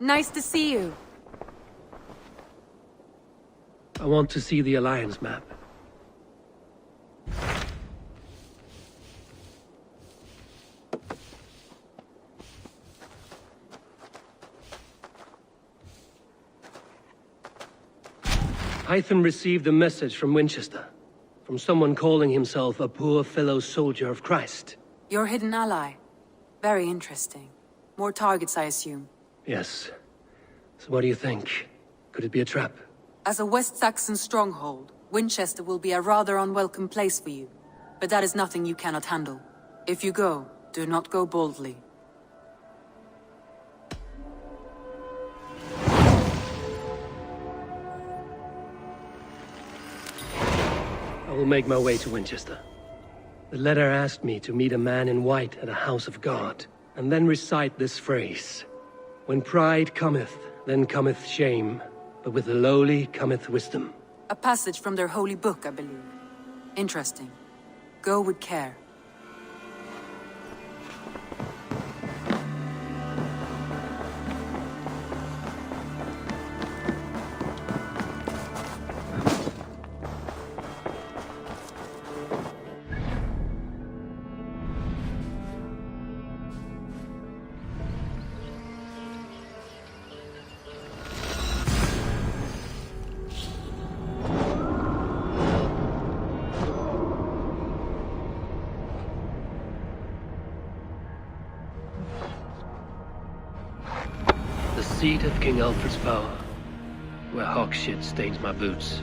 Nice to see you. I want to see the Alliance map. Hytham received a message from Winchester. From someone calling himself a poor fellow soldier of Christ. Your hidden ally. Very interesting. More targets, I assume. Yes. So what do you think? Could it be a trap? As a West Saxon stronghold, Winchester will be a rather unwelcome place for you. But that is nothing you cannot handle. If you go, do not go boldly. I will make my way to Winchester. The letter asked me to meet a man in white at a house of God, and then recite this phrase. When pride cometh, then cometh shame, but with the lowly cometh wisdom. A passage from their holy book, I believe. Interesting. Go with care. Seat of King Alfred's power, where hawk shit stains my boots.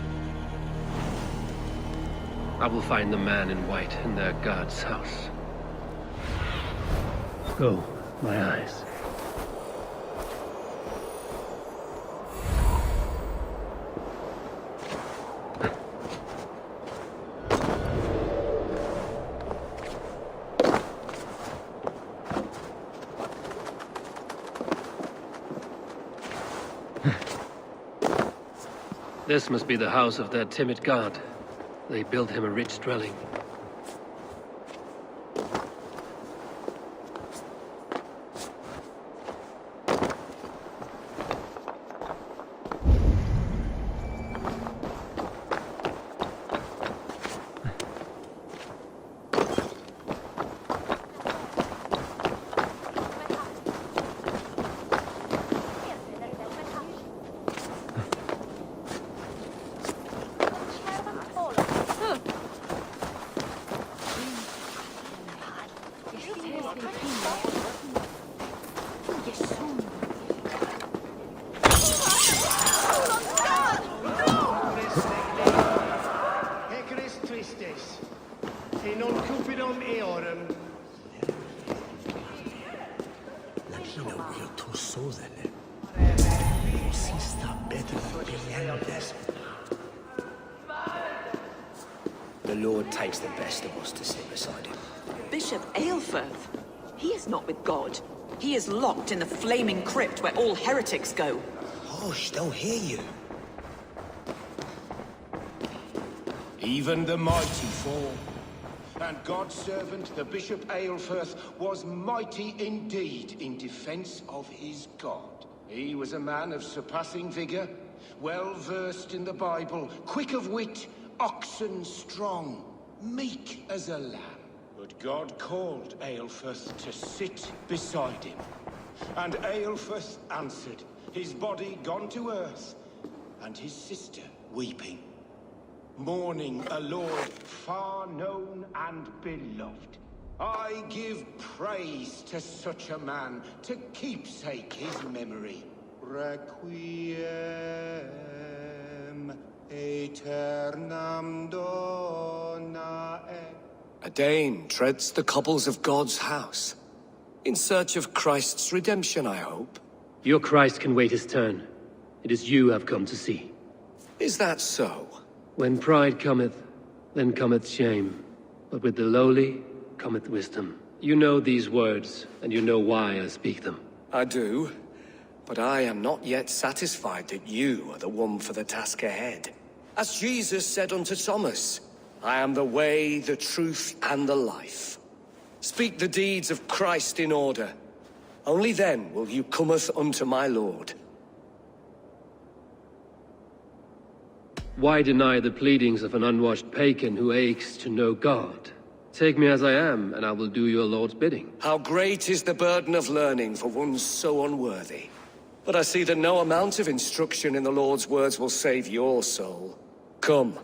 I will find the man in white in their god's house. Go, my eyes. This must be the house of that timid god. They built him a rich dwelling. The Lord takes the best of us to sit beside him. Bishop Aelfirth? He is not with God. He is locked in the flaming crypt where all heretics go. Hush, they'll hear you. Even the mighty fall. And God's servant, the Bishop Aelfirth, was mighty indeed in defense of his God. He was a man of surpassing vigor, well versed in the Bible, quick of wit, oxen strong, meek as a lamb. But God called Aelfirth to sit beside him. And Aelfirth answered, his body gone to earth, and his sister weeping, mourning a lord far known and beloved. I give praise to such a man, to keepsake his memory. Requiem aeternam dona et. A Dane treads the cobbles of God's house. In search of Christ's redemption, I hope. Your Christ can wait his turn. It is you I've come to see. Is that so? When pride cometh, then cometh shame. But with the lowly cometh wisdom. You know these words, and you know why I speak them. I do, but I am not yet satisfied that you are the one for the task ahead. As Jesus said unto Thomas, I am the way, the truth, and the life. Speak the deeds of Christ in order. Only then will you cometh unto my lord. Why deny the pleadings of an unwashed pagan who aches to know God? Take me as I am, and I will do your lord's bidding. How great is the burden of learning for one so unworthy. But I see that no amount of instruction in the Lord's words will save your soul. Come.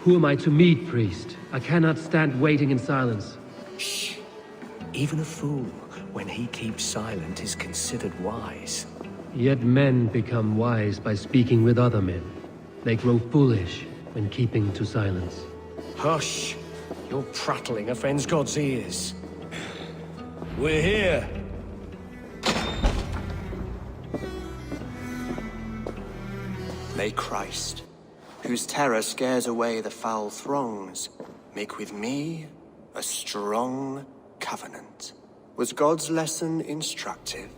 Who am I to meet, priest? I cannot stand waiting in silence. Shh. Even a fool, when he keeps silent, is considered wise. Yet men become wise by speaking with other men. They grow foolish when keeping to silence. Hush! Your prattling offends God's ears. We're here. May Christ, whose terror scares away the foul throngs, make with me a strong covenant. Was God's lesson instructive?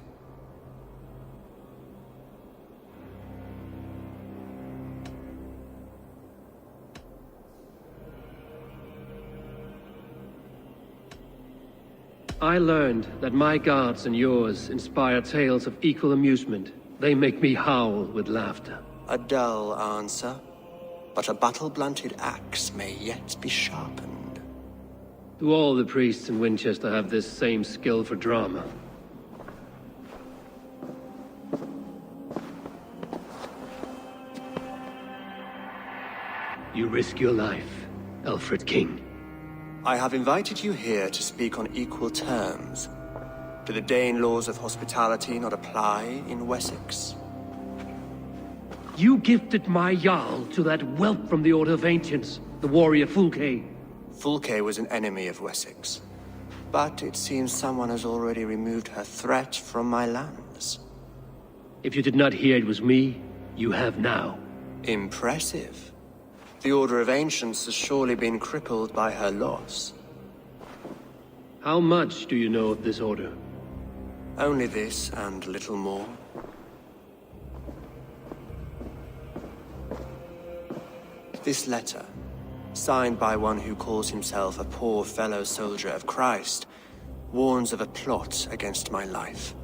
I learned that my gods and yours inspire tales of equal amusement. They make me howl with laughter. A dull answer, but a battle-blunted axe may yet be sharpened. Do all the priests in Winchester have this same skill for drama? You risk your life, Alfred King. I have invited you here to speak on equal terms. Do the Dane laws of hospitality not apply in Wessex? You gifted my Jarl to that whelp from the Order of Ancients, the warrior Fulke. Fulke was an enemy of Wessex. But it seems someone has already removed her threat from my lands. If you did not hear it was me, you have now. Impressive. The Order of Ancients has surely been crippled by her loss. How much do you know of this order? Only this and little more. This letter, signed by one who calls himself a poor fellow soldier of Christ, warns of a plot against my life.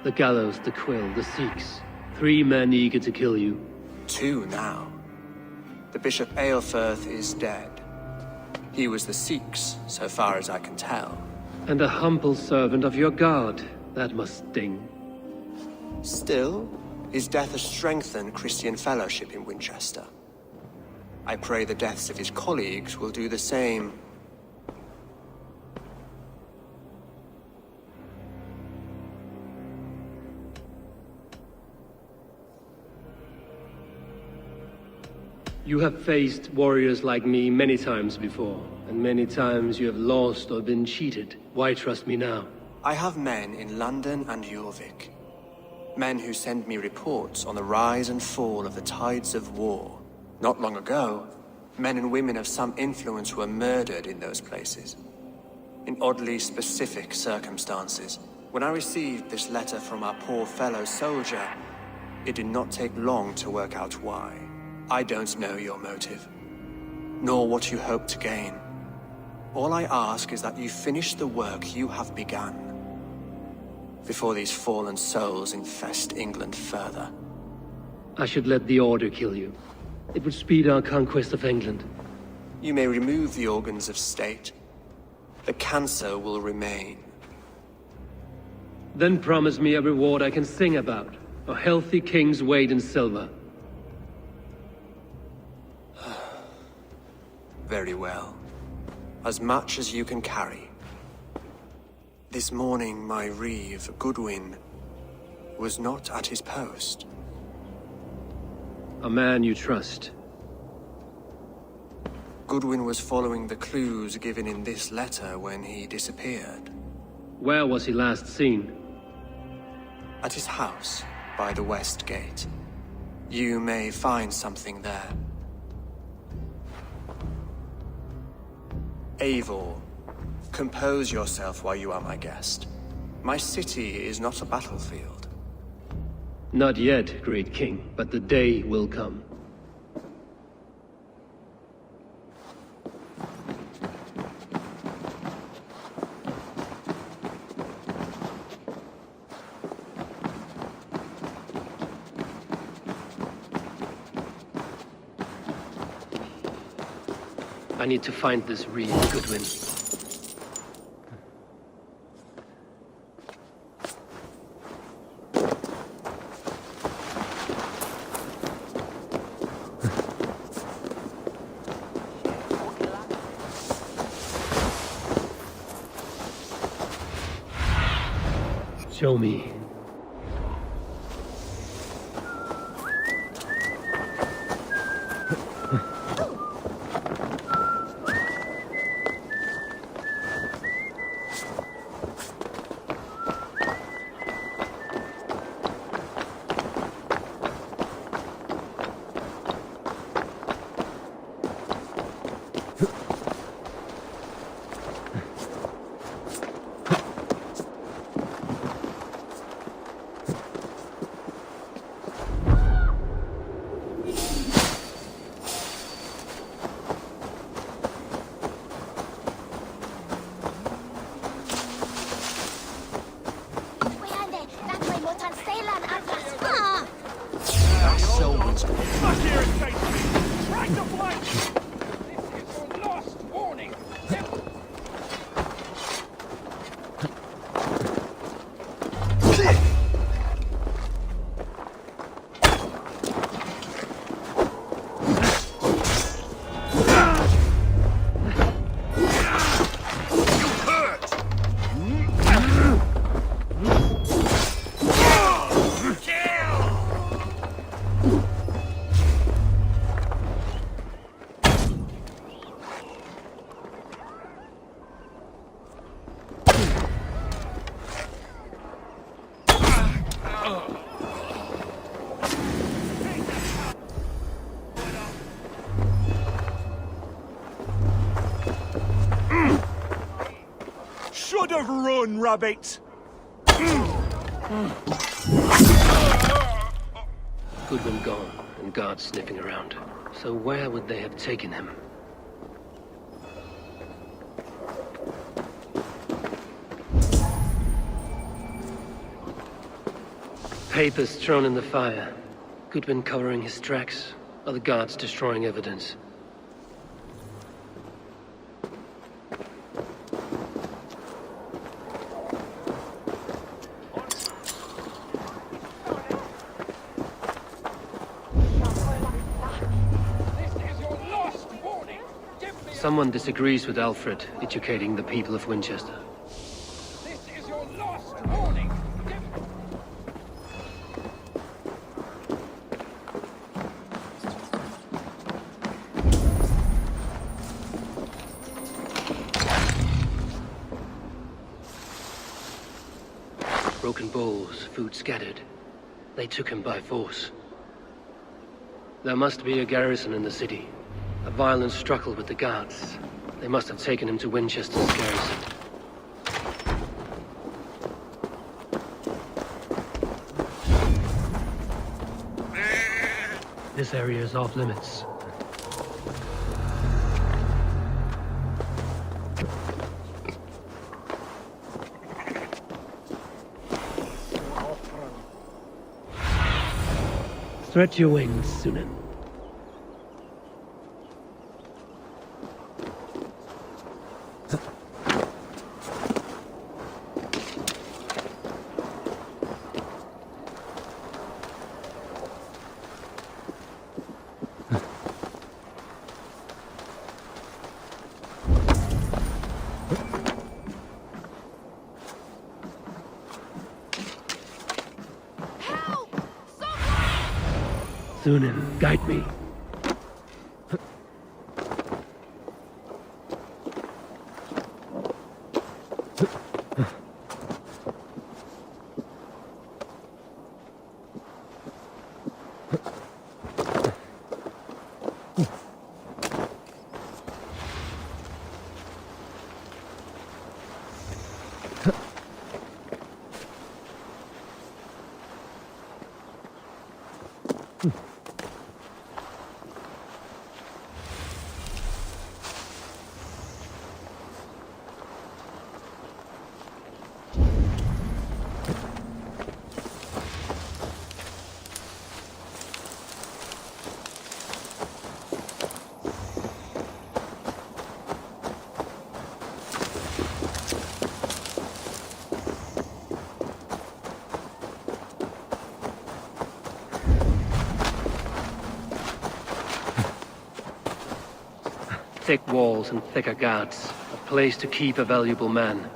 The gallows, the quill, the Sikhs. 3 men eager to kill you. 2 now. The Bishop Aelfirth is dead. He was the Sikhs, so far as I can tell. And a humble servant of your god. That must sting. Still, his death has strengthened Christian fellowship in Winchester. I pray the deaths of his colleagues will do the same. You have faced warriors like me many times before, and many times you have lost or been cheated. Why trust me now? I have men in London and Jorvik. Men who send me reports on the rise and fall of the tides of war. Not long ago, men and women of some influence were murdered in those places. In oddly specific circumstances. When I received this letter from our poor fellow soldier, it did not take long to work out why. I don't know your motive, nor what you hope to gain. All I ask is that you finish the work you have begun, before these fallen souls infest England further. I should let the Order kill you. It would speed our conquest of England. You may remove the organs of state. The cancer will remain. Then promise me a reward I can sing about. A healthy king's weight in silver. Very well. As much as you can carry. This morning, my reeve, Goodwin, was not at his post. A man you trust. Goodwin was following the clues given in this letter when he disappeared. Where was he last seen? At his house, by the West Gate. You may find something there. Eivor, compose yourself while you are my guest. My city is not a battlefield. Not yet, great king, but the day will come. I need to find this reed, Goodwin. Show me. Should have run, rabbit! Goodwin gone, and guards sniffing around. So where would they have taken him? Papers thrown in the fire. Goodwin covering his tracks. Other guards destroying evidence. Someone disagrees with Alfred, educating the people of Winchester. This is your last warning! Broken bowls, food scattered. They took him by force. There must be a garrison in the city. A violent struggle with the guards. They must have taken him to Winchester's garrison. This area is off limits. Stretch your wings, Sunan. Sunan, guide me. Thick walls and thicker guards. A place to keep a valuable man.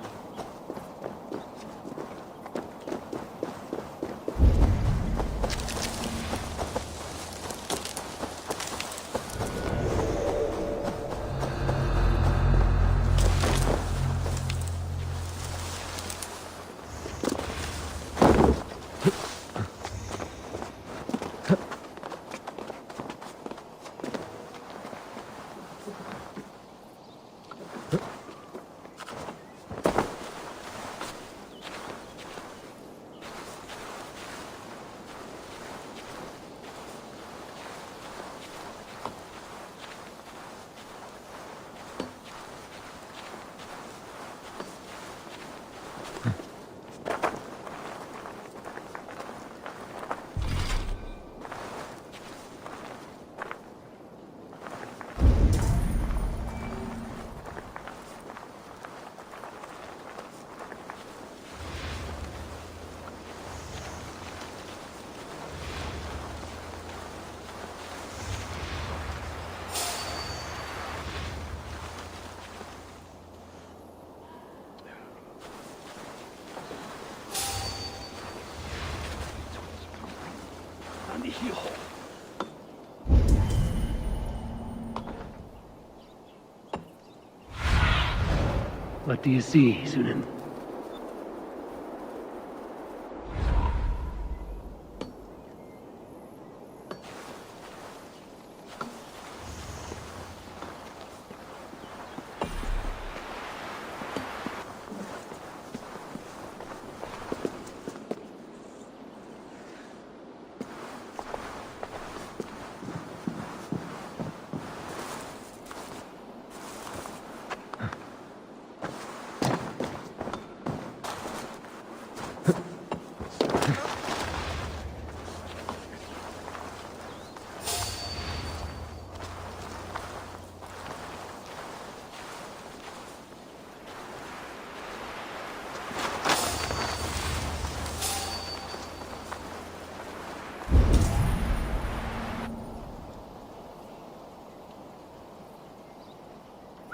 What do you see, Sunan?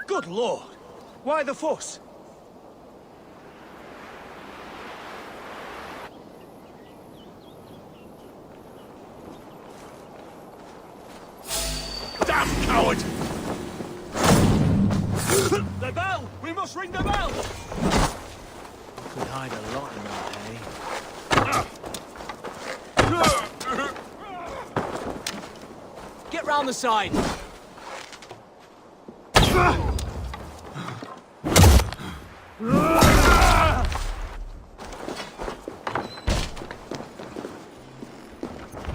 Good lord! Why the fuss? Damn coward! The bell! We must ring the bell! Could hide a lot in that, eh? Get round the side!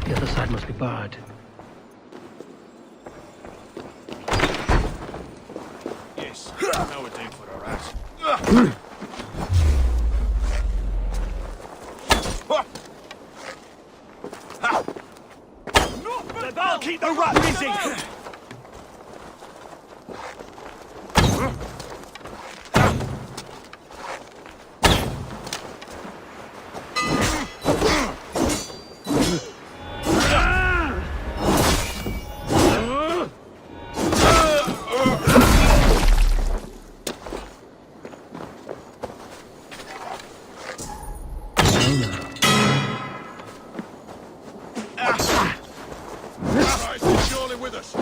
The other side must be barred. Yes, now we're doing for our ass. The bell keep the rat busy! Surely with us.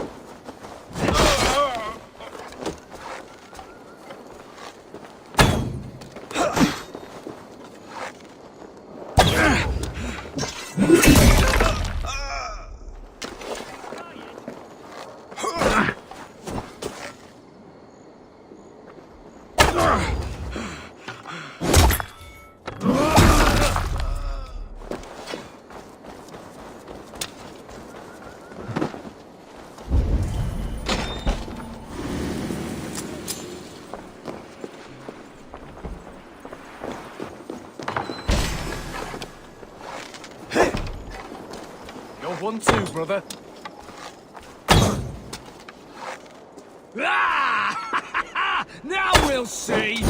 One, two, brother. Ah! Now we'll see!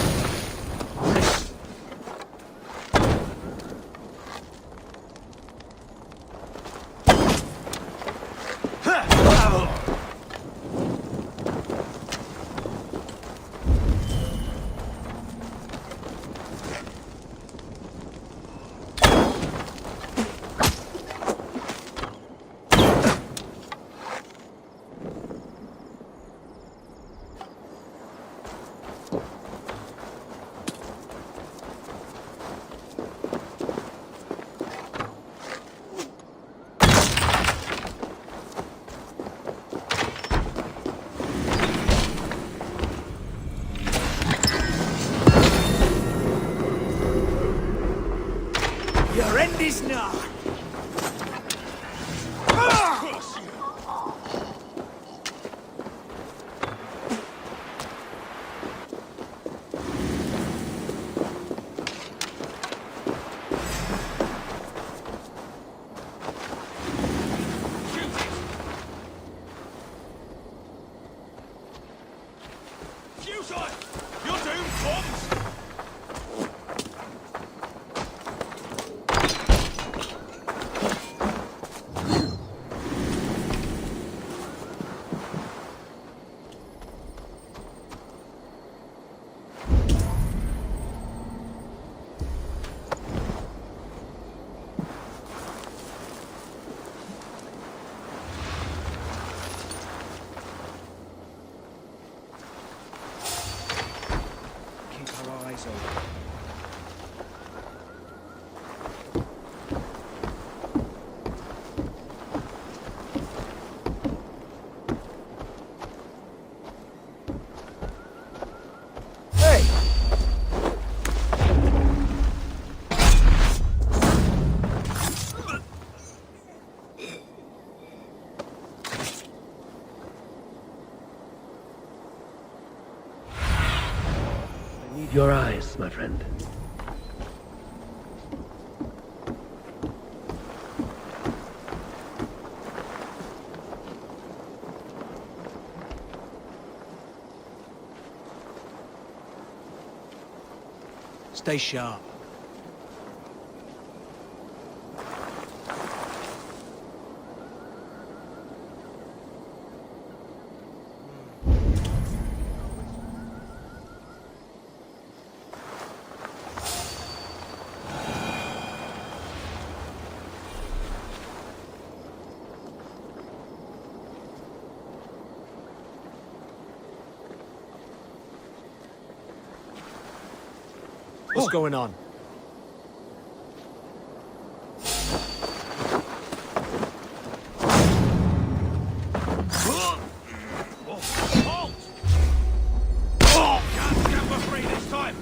Your end is nigh. Futile! Your doom comes! Keep our eyes open. Hey! I need your eyes, my friend. Stay sharp. What's going on? Halt! Oh, can't stand for free this time.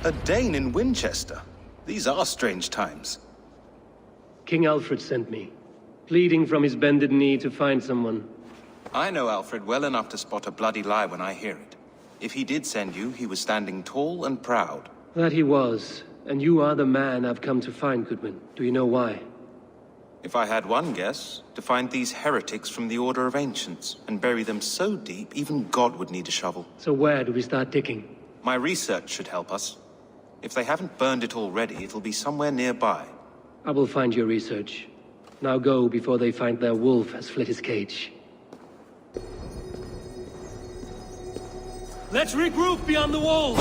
A Dane in Winchester? These are strange times. King Alfred sent me, pleading from his bended knee to find someone. I know Alfred well enough to spot a bloody lie when I hear it. If he did send you, he was standing tall and proud. That he was, and you are the man I've come to find, Goodman. Do you know why? If I had one guess, to find these heretics from the Order of Ancients, and bury them so deep, even God would need a shovel. So where do we start digging? My research should help us. If they haven't burned it already, it'll be somewhere nearby. I will find your research. Now go before they find their wolf has fled his cage. Let's regroup beyond the walls!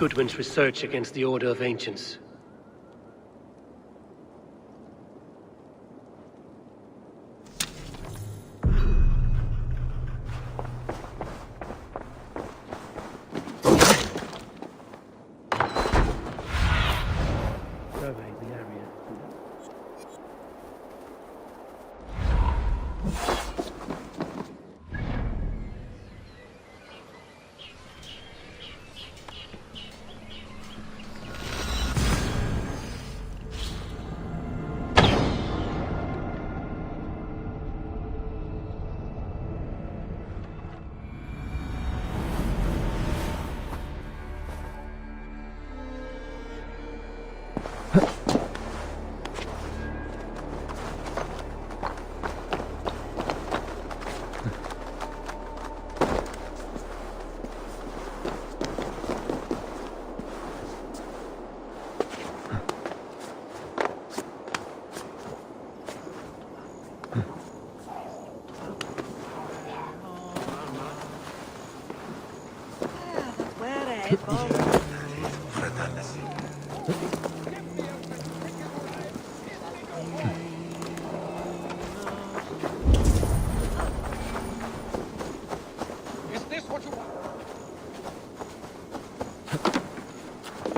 Goodwin's research against the Order of Ancients. Survey the area.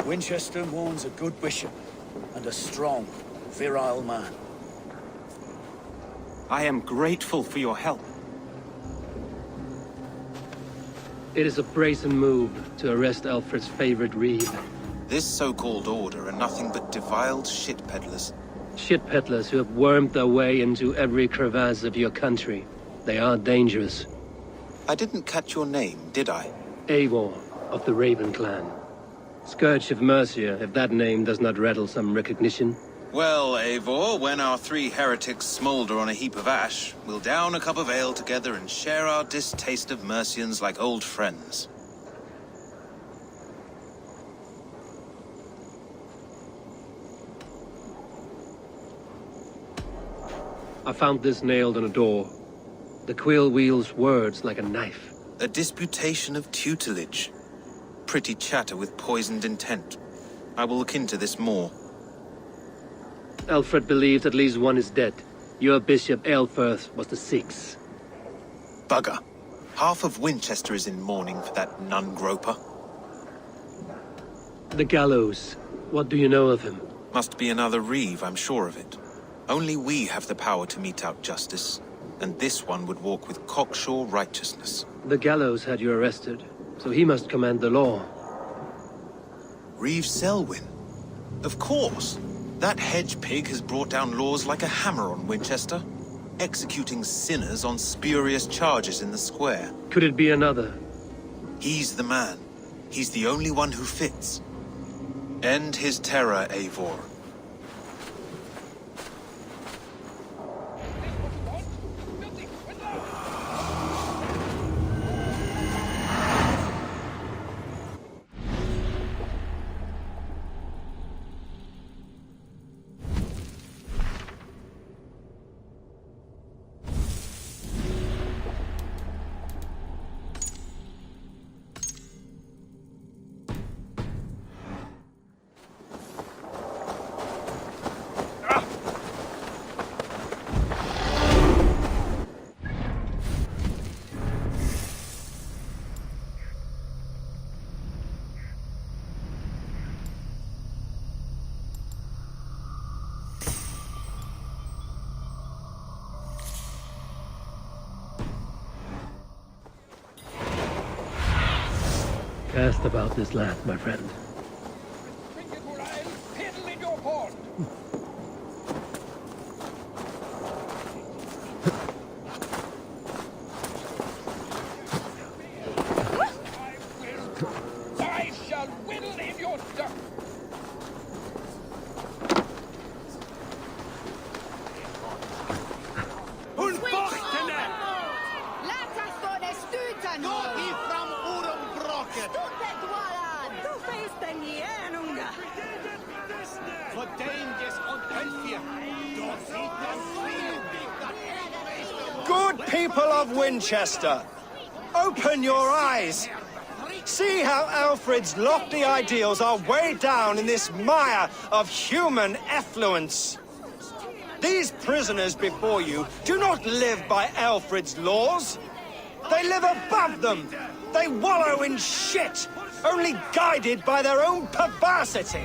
Winchester mourns a good bishop and a strong, virile man. I am grateful for your help. It is a brazen move to arrest Alfred's favorite reeve. This so-called order are nothing but defiled shit peddlers. Shit peddlers who have wormed their way into every crevasse of your country. They are dangerous. I didn't catch your name, did I? Eivor of the Raven clan. Scourge of Mercia, if that name does not rattle some recognition. Well, Eivor, when our three heretics smolder on a heap of ash, we'll down a cup of ale together and share our distaste of Mercians like old friends. I found this nailed on a door. The quill wields words like a knife. A disputation of tutelage. Pretty chatter with poisoned intent. I will look into this more. Alfred believes at least one is dead. Your Bishop Aelfirth was the sixth. Bugger. Half of Winchester is in mourning for that nun-groper. The gallows. What do you know of him? Must be another Reeve, I'm sure of it. Only we have the power to mete out justice, and this one would walk with cocksure righteousness. The gallows had you arrested, so he must command the law. Reeve Selwyn? Of course! That hedge pig has brought down laws like a hammer on Winchester, executing sinners on spurious charges in the square. Could it be another? He's the man. He's the only one who fits. End his terror, Eivor. Cast about this land, my friend. I shall whittle in your duck. Good people of Winchester, open your eyes. See how Alfred's lofty ideals are weighed down in this mire of human effluence. These prisoners before you do not live by Alfred's laws. They live above them. They wallow in shit, only guided by their own perversity.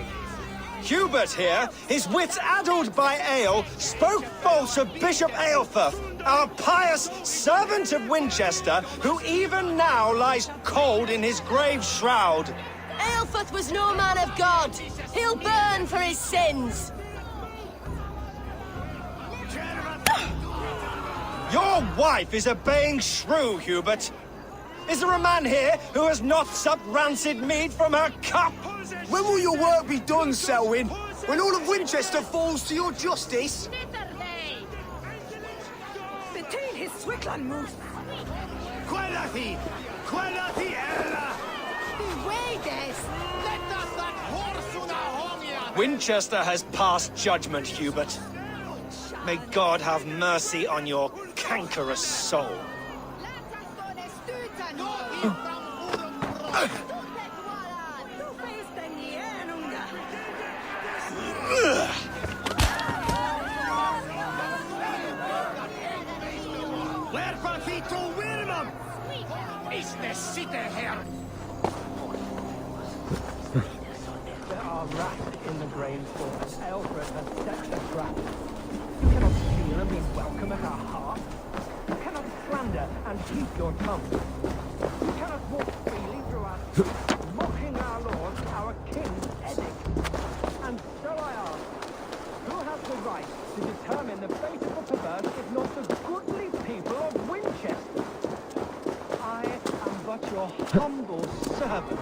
Hubert here, his wits addled by ale, spoke false of Bishop Aelfirth, our pious servant of Winchester, who even now lies cold in his grave shroud. Aelfirth was no man of God. He'll burn for his sins. Your wife is obeying shrew, Hubert. Is there a man here who has not supped rancid mead from her cup? When will your work be done, Selwyn? When all of Winchester falls to your justice? Between his Swickland moves. Quality! Quality Ella! Winchester has passed judgment, Hubert. May God have mercy on your cankerous soul. Wherefore he to Wilmum? Is the city here? There are rats in the grain store, and Alfred has set the trap. You cannot feel and be welcome at our heart. You cannot slander and keep your tongue. You cannot walk freely through our streets, mocking our lord, our king's edict. And so I ask, who has the right to determine the fate of the perverse if not the goodly people of Winchester? I am but your humble servant.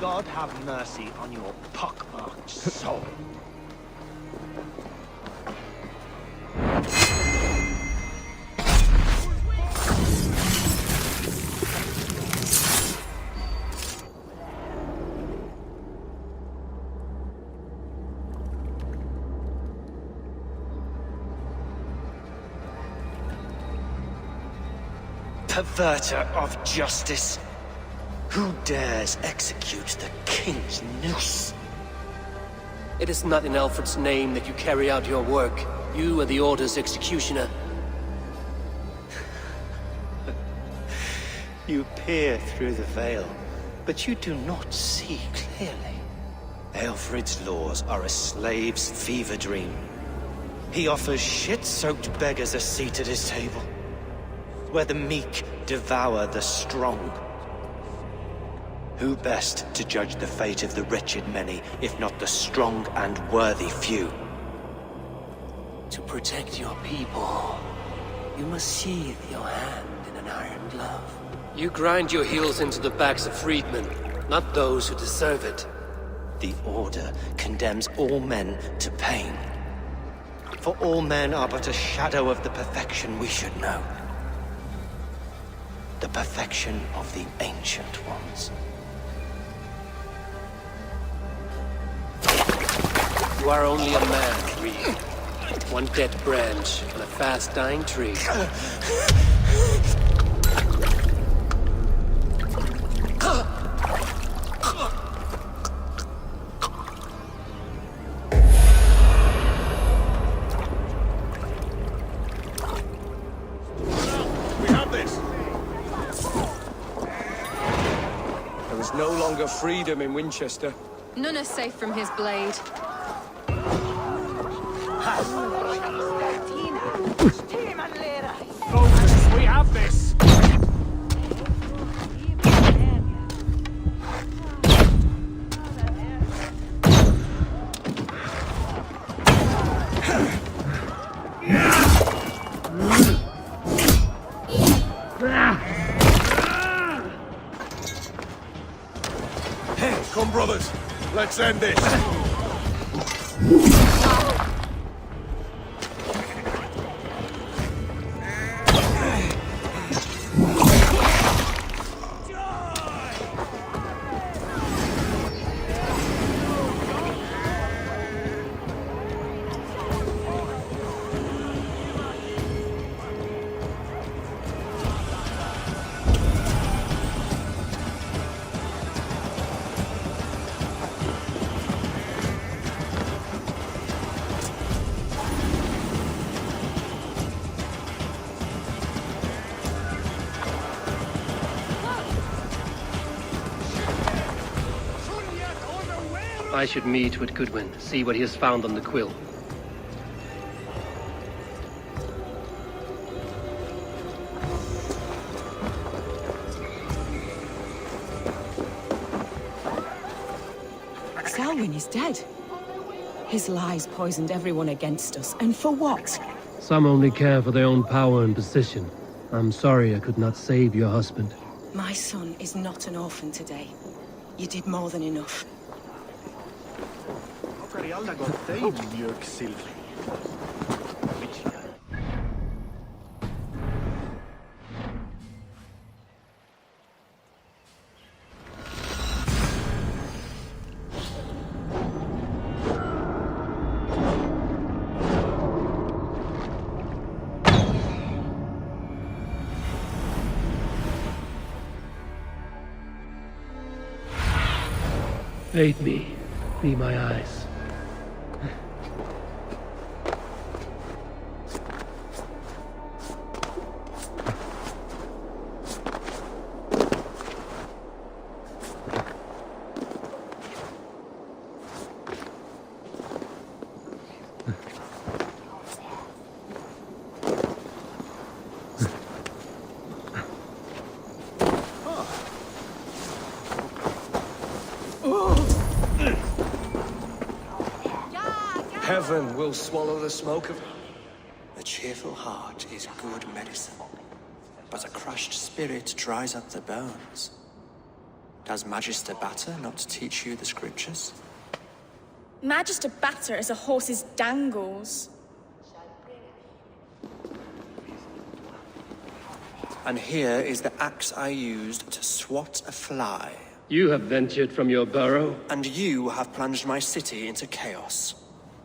God have mercy on your pockmarked soul. Perverter of justice. Who dares execute the king's noose? It is not in Alfred's name that you carry out your work. You are the Order's executioner. You peer through the veil, but you do not see clearly. Alfred's laws are a slave's fever dream. He offers shit-soaked beggars a seat at his table, where the meek devour the strong. Who best to judge the fate of the wretched many, if not the strong and worthy few? To protect your people, you must sheathe your hand in an iron glove. You grind your heels into the backs of freedmen, not those who deserve it. The Order condemns all men to pain. For all men are but a shadow of the perfection we should know. The perfection of the Ancient Ones. You are only a man, Reed. One dead branch on a fast-dying tree. We have this. There is no longer freedom in Winchester. None are safe from his blade. Folks, we have this. Come, brothers. Let's end this. I should meet with Goodwin, see what he has found on the quill. Selwyn is dead. His lies poisoned everyone against us, and for what? Some only care for their own power and position. I'm sorry I could not save your husband. My son is not an orphan today. You did more than enough. Aid me. Be my eyes. Heaven will swallow the smoke of... A cheerful heart is good medicine, but a crushed spirit dries up the bones. Does Magister Batter not teach you the scriptures? Magister Batter is a horse's dangles. And here is the axe I used to swat a fly. You have ventured from your burrow? And you have plunged my city into chaos.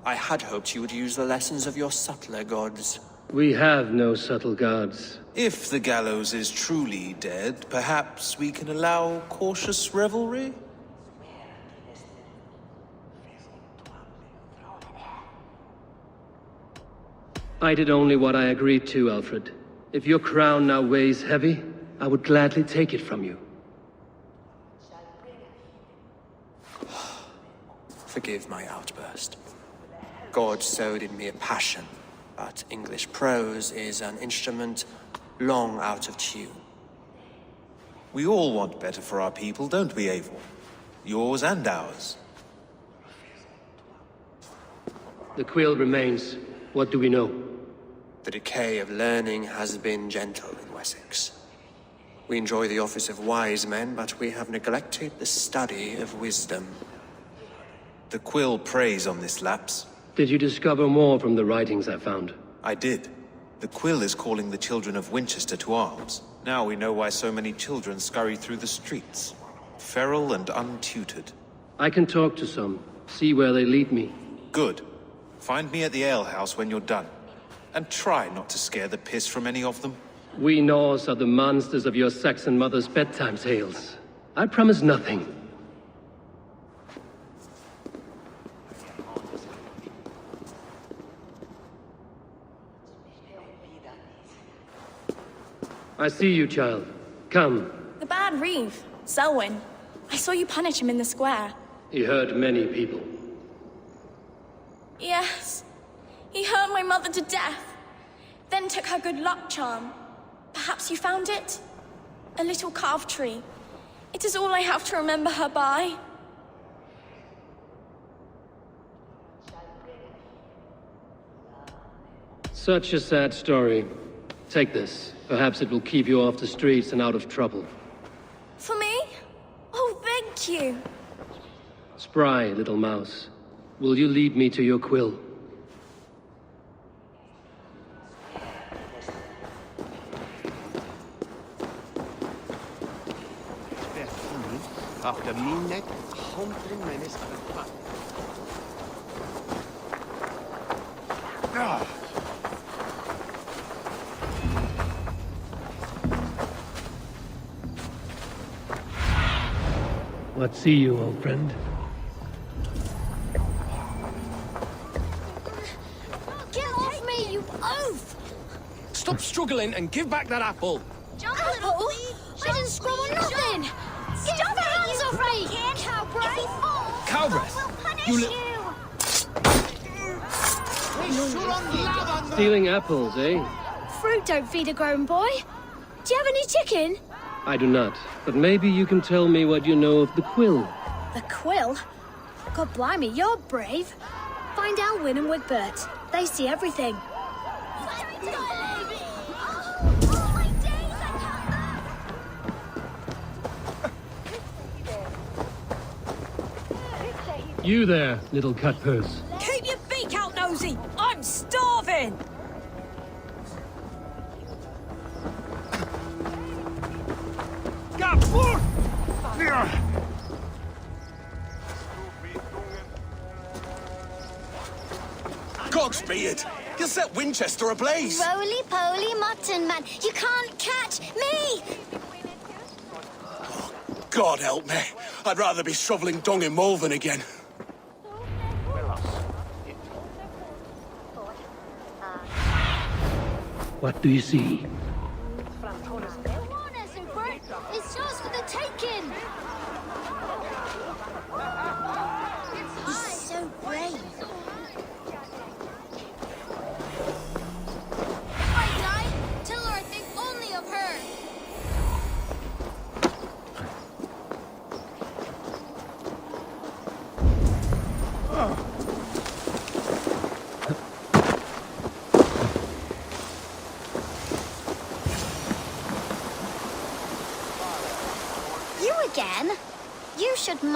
I had hoped you would use the lessons of your subtler gods. We have no subtle gods. If the gallows is truly dead, perhaps we can allow cautious revelry? I did only what I agreed to, Alfred. If your crown now weighs heavy, I would gladly take it from you. Forgive my outburst. God sowed in me a passion, but English prose is an instrument long out of tune. We all want better for our people, don't we, Eivor? Yours and ours. The quill remains. What do we know? The decay of learning has been gentle in Wessex. We enjoy the office of wise men, but we have neglected the study of wisdom. The quill preys on this lapse. Did you discover more from the writings I found? I did. The quill is calling the children of Winchester to arms. Now we know why so many children scurry through the streets. Feral and untutored. I can talk to some, see where they lead me. Good. Find me at the alehouse when you're done. And try not to scare the piss from any of them. We Norse are the monsters of your Saxon mother's bedtime tales. I promise nothing. I see you, child. Come. The bad Reeve, Selwyn. I saw you punish him in the square. He hurt many people. Yes. He hurt my mother to death. Then took her good luck charm. Perhaps you found it? A little carved tree. It is all I have to remember her by. Such a sad story. Take this. Perhaps it will keep you off the streets and out of trouble. For me? Oh, thank you. Spry, little mouse. Will you lead me to your quill? After midnight, hundred minutes What see you, old friend? Get off me, you oaf! Stop struggling and give back that apple. Jump a little, please. I didn't screw on nothing! Get your hands off me! Cowbreath! Cow breath? Stealing apples, eh? Fruit don't feed a grown boy. Do you have any chicken? I do not, but maybe you can tell me what you know of the quill. The quill? God blimey, you're brave. Find Alwyn and Wigbert. They see everything. You there, little cut purse. Keep your beak out, Nosy! I'm starving! Godspeed! You set Winchester ablaze! Roly-poly mutton man, you can't catch me! God help me. I'd rather be shoveling dung in Malvern again. What do you see? It's yours for the taking! He's so brave. I die? Tell her I think only of her.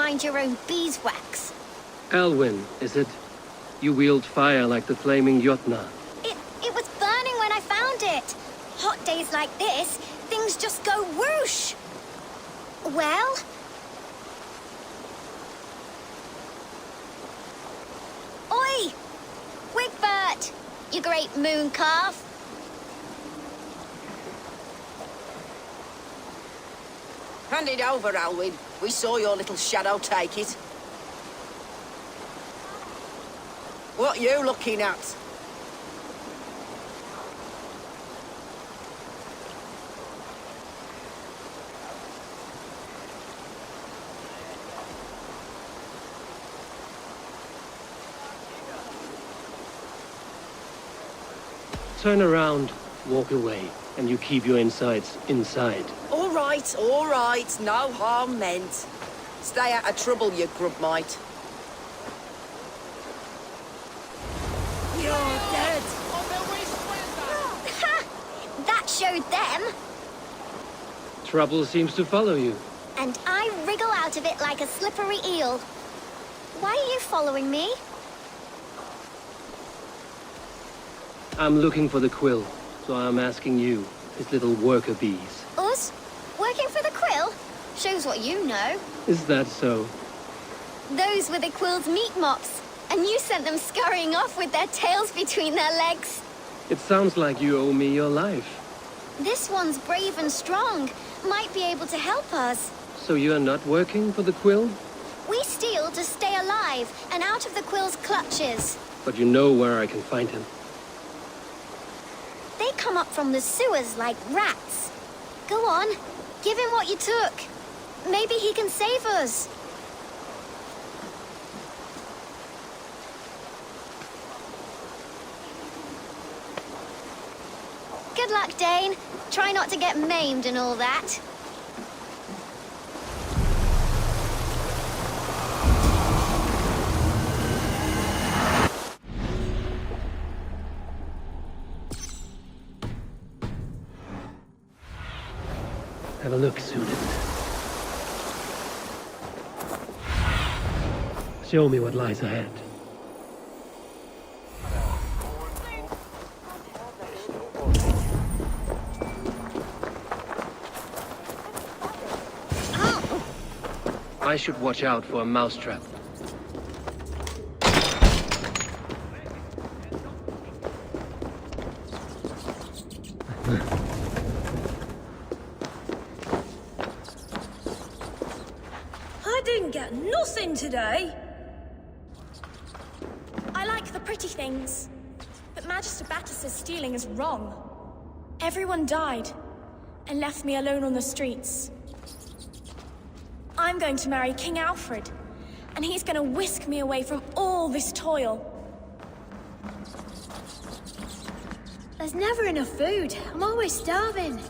mind your own beeswax. Elwyn, is it? You wield fire like the flaming Jotnar. It was burning when I found it. Hot days like this, things just go whoosh. Well? Oi! Wigbert! You great moon calf. Hand it over, Alwyn. We saw your little shadow take it. What you looking at? Turn around, walk away, and you keep your insides inside. All right. No harm meant. Stay out of trouble, you grub mite. You're dead. That showed them. Trouble seems to follow you. And I wriggle out of it like a slippery eel. Why are you following me? I'm looking for the quill, so I'm asking you, his little worker bees. Us? Working for the quill? Shows what you know. Is that so? Those were the quill's meat mops, and you sent them scurrying off with their tails between their legs. It sounds like you owe me your life. This one's brave and strong. Might be able to help us. So you are not working for the quill? We steal to stay alive and out of the quill's clutches. But you know where I can find him. They come up from the sewers like rats. Go on, give him what you took. Maybe he can save us. Good luck, Dane. Try not to get maimed and all that. Have a look, Sunan. Show me what lies ahead. I should watch out for a mousetrap. I didn't get nothing today. I like the pretty things, but Magister Battus's stealing is wrong. Everyone died and left me alone on the streets. I'm going to marry King Alfred, and he's going to whisk me away from all this toil. There's never enough food. I'm always starving.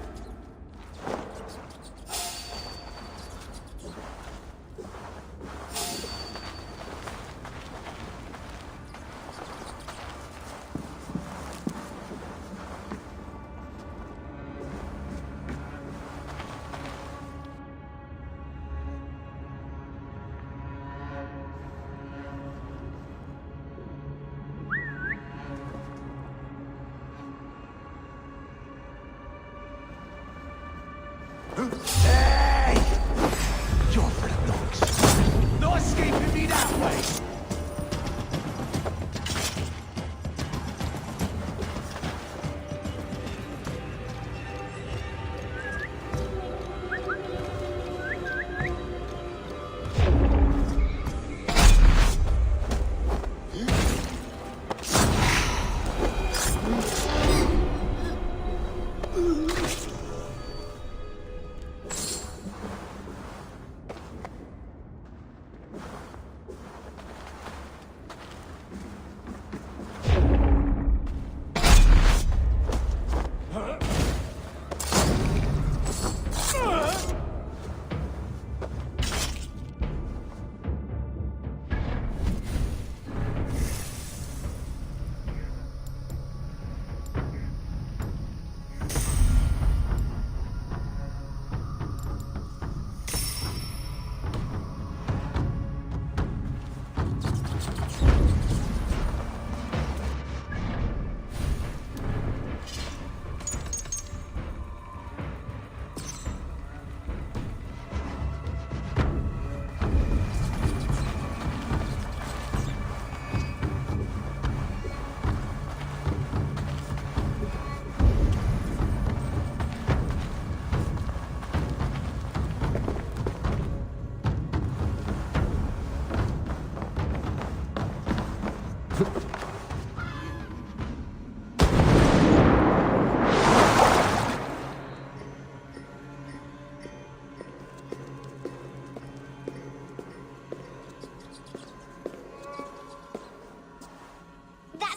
That's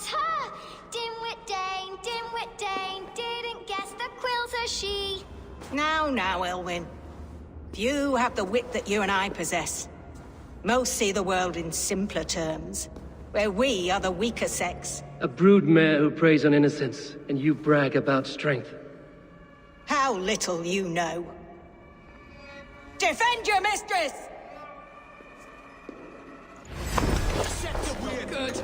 her! Dimwit Dane, didn't guess the quill's a she. Now, Elwyn. Few have the wit that you and I possess. Most see the world in simpler terms, where we are the weaker sex. A broodmare who preys on innocence, and you brag about strength. How little you know. Defend your mistress! Good.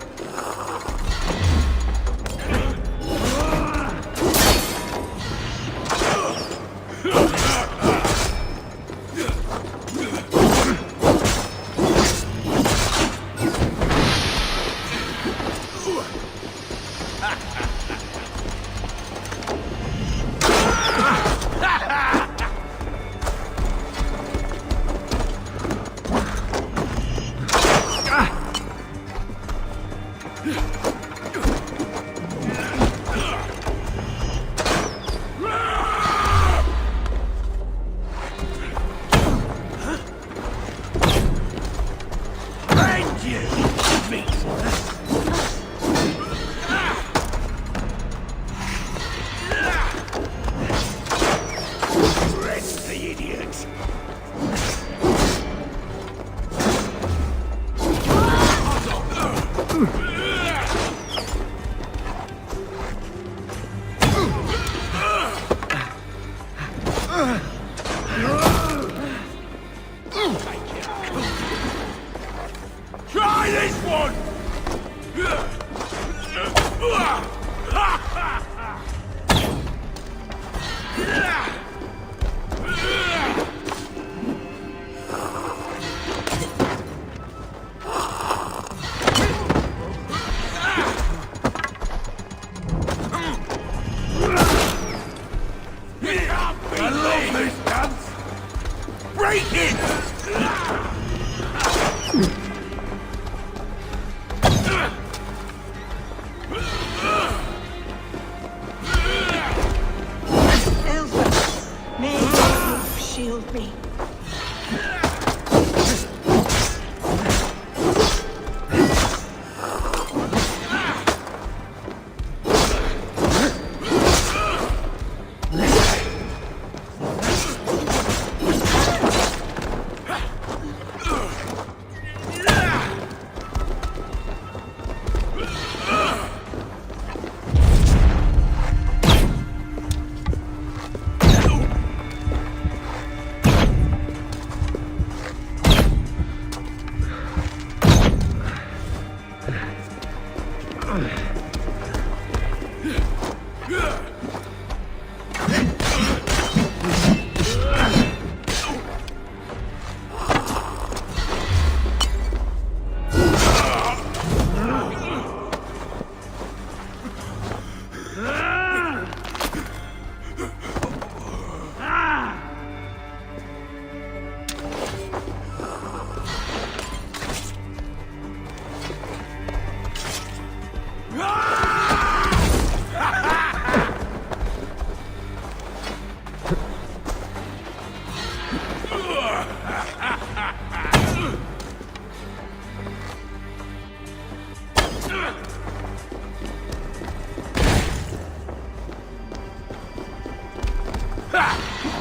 Try this one! I love this dance! Break it! May you shield me.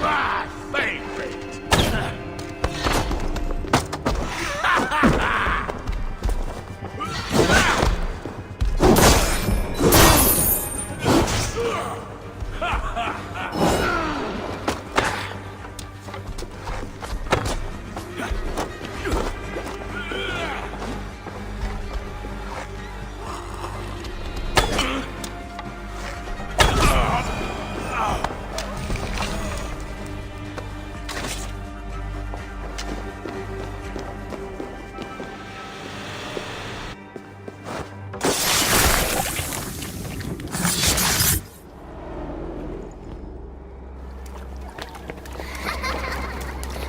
My favorite!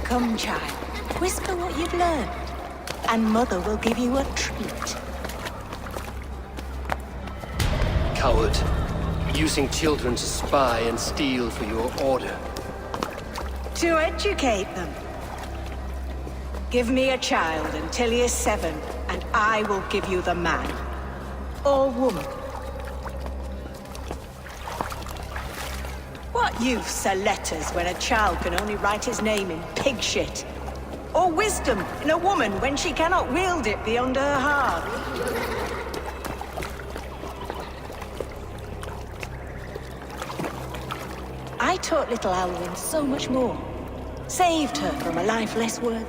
Come, child, whisper what you've learned, and Mother will give you a treat. coward. Using children to spy and steal for your order. To educate them. Give me a child until he is 7, and I will give you the man. Or woman. What use are letters when a child can only write his name in pig shit? Or wisdom in a woman when she cannot wield it beyond her heart? I taught little Alwyn so much more. Saved her from a life less worthy.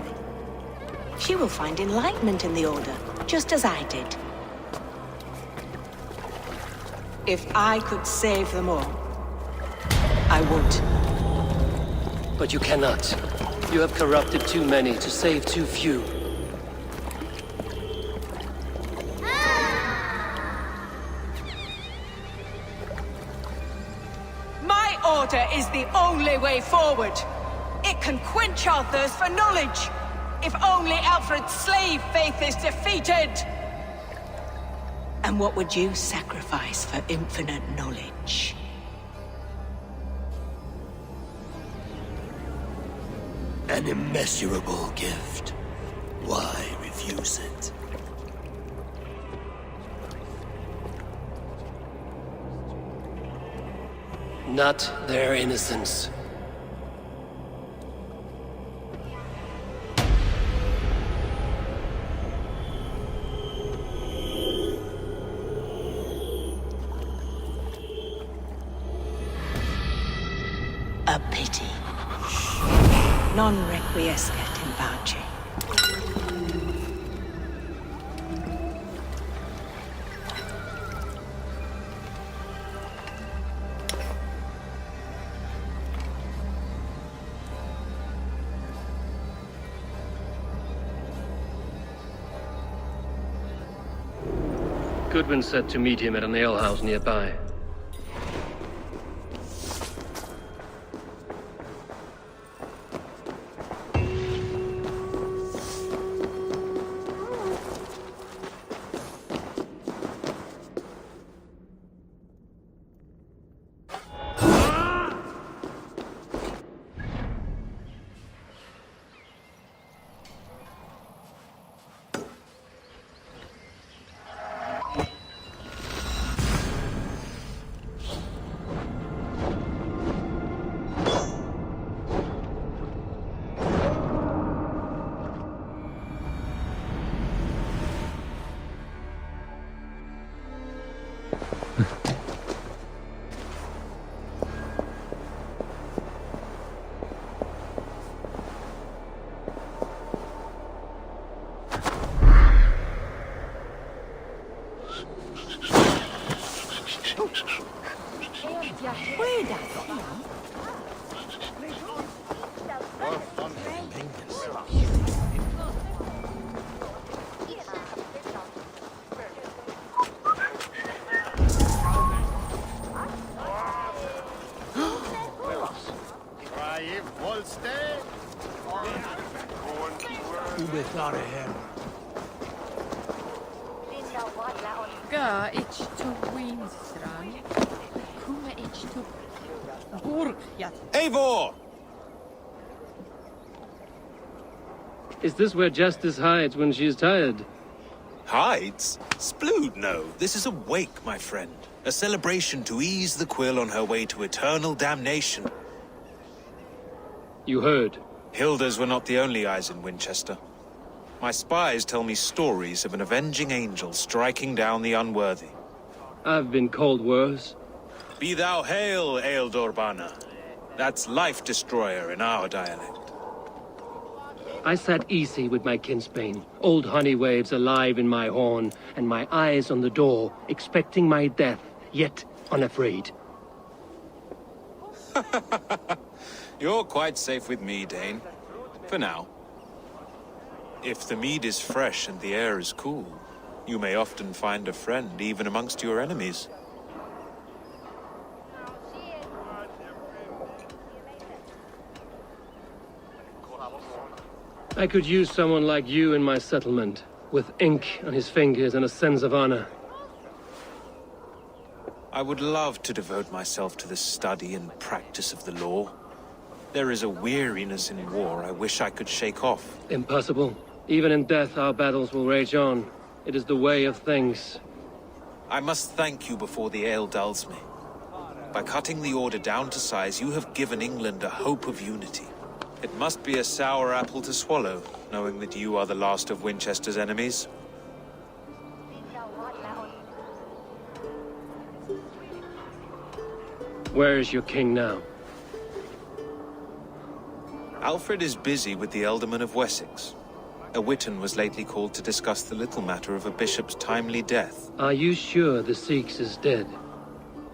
She will find enlightenment in the Order, just as I did. If I could save them all, I would. But you cannot. You have corrupted too many to save too few. My order is the only way forward. It can quench our thirst for knowledge. If only Alfred's slave faith is defeated. And what would you sacrifice for infinite knowledge? An immeasurable gift. Why refuse it? Not their innocence. A pity. Non requiescat in pace. Goodwin said to meet him at an alehouse nearby. Eivor! Is this where Justice hides when she is tired? Hides? Splood, no. This is a wake, my friend. A celebration to ease the quill on her way to eternal damnation. You heard. Hilda's were not the only eyes in Winchester. My spies tell me stories of an avenging angel striking down the unworthy. I've been called worse. Be thou hail, Ealdor. That's Life Destroyer in our dialect. I sat easy with my kinsbane, old honey waves alive in my horn, and my eyes on the door, expecting my death, yet unafraid. You're quite safe with me, Dane. For now. If the mead is fresh and the air is cool, you may often find a friend even amongst your enemies. I could use someone like you in my settlement, with ink on his fingers and a sense of honor. I would love to devote myself to the study and practice of the law. There is a weariness in war I wish I could shake off. Impossible. Even in death, our battles will rage on. It is the way of things. I must thank you before the ale dulls me. By cutting the order down to size, you have given England a hope of unity. It must be a sour apple to swallow, knowing that you are the last of Winchester's enemies. Where is your king now? Alfred is busy with the Ealdorman of Wessex. A Witan was lately called to discuss the little matter of a bishop's timely death. Are you sure the Sikhs is dead?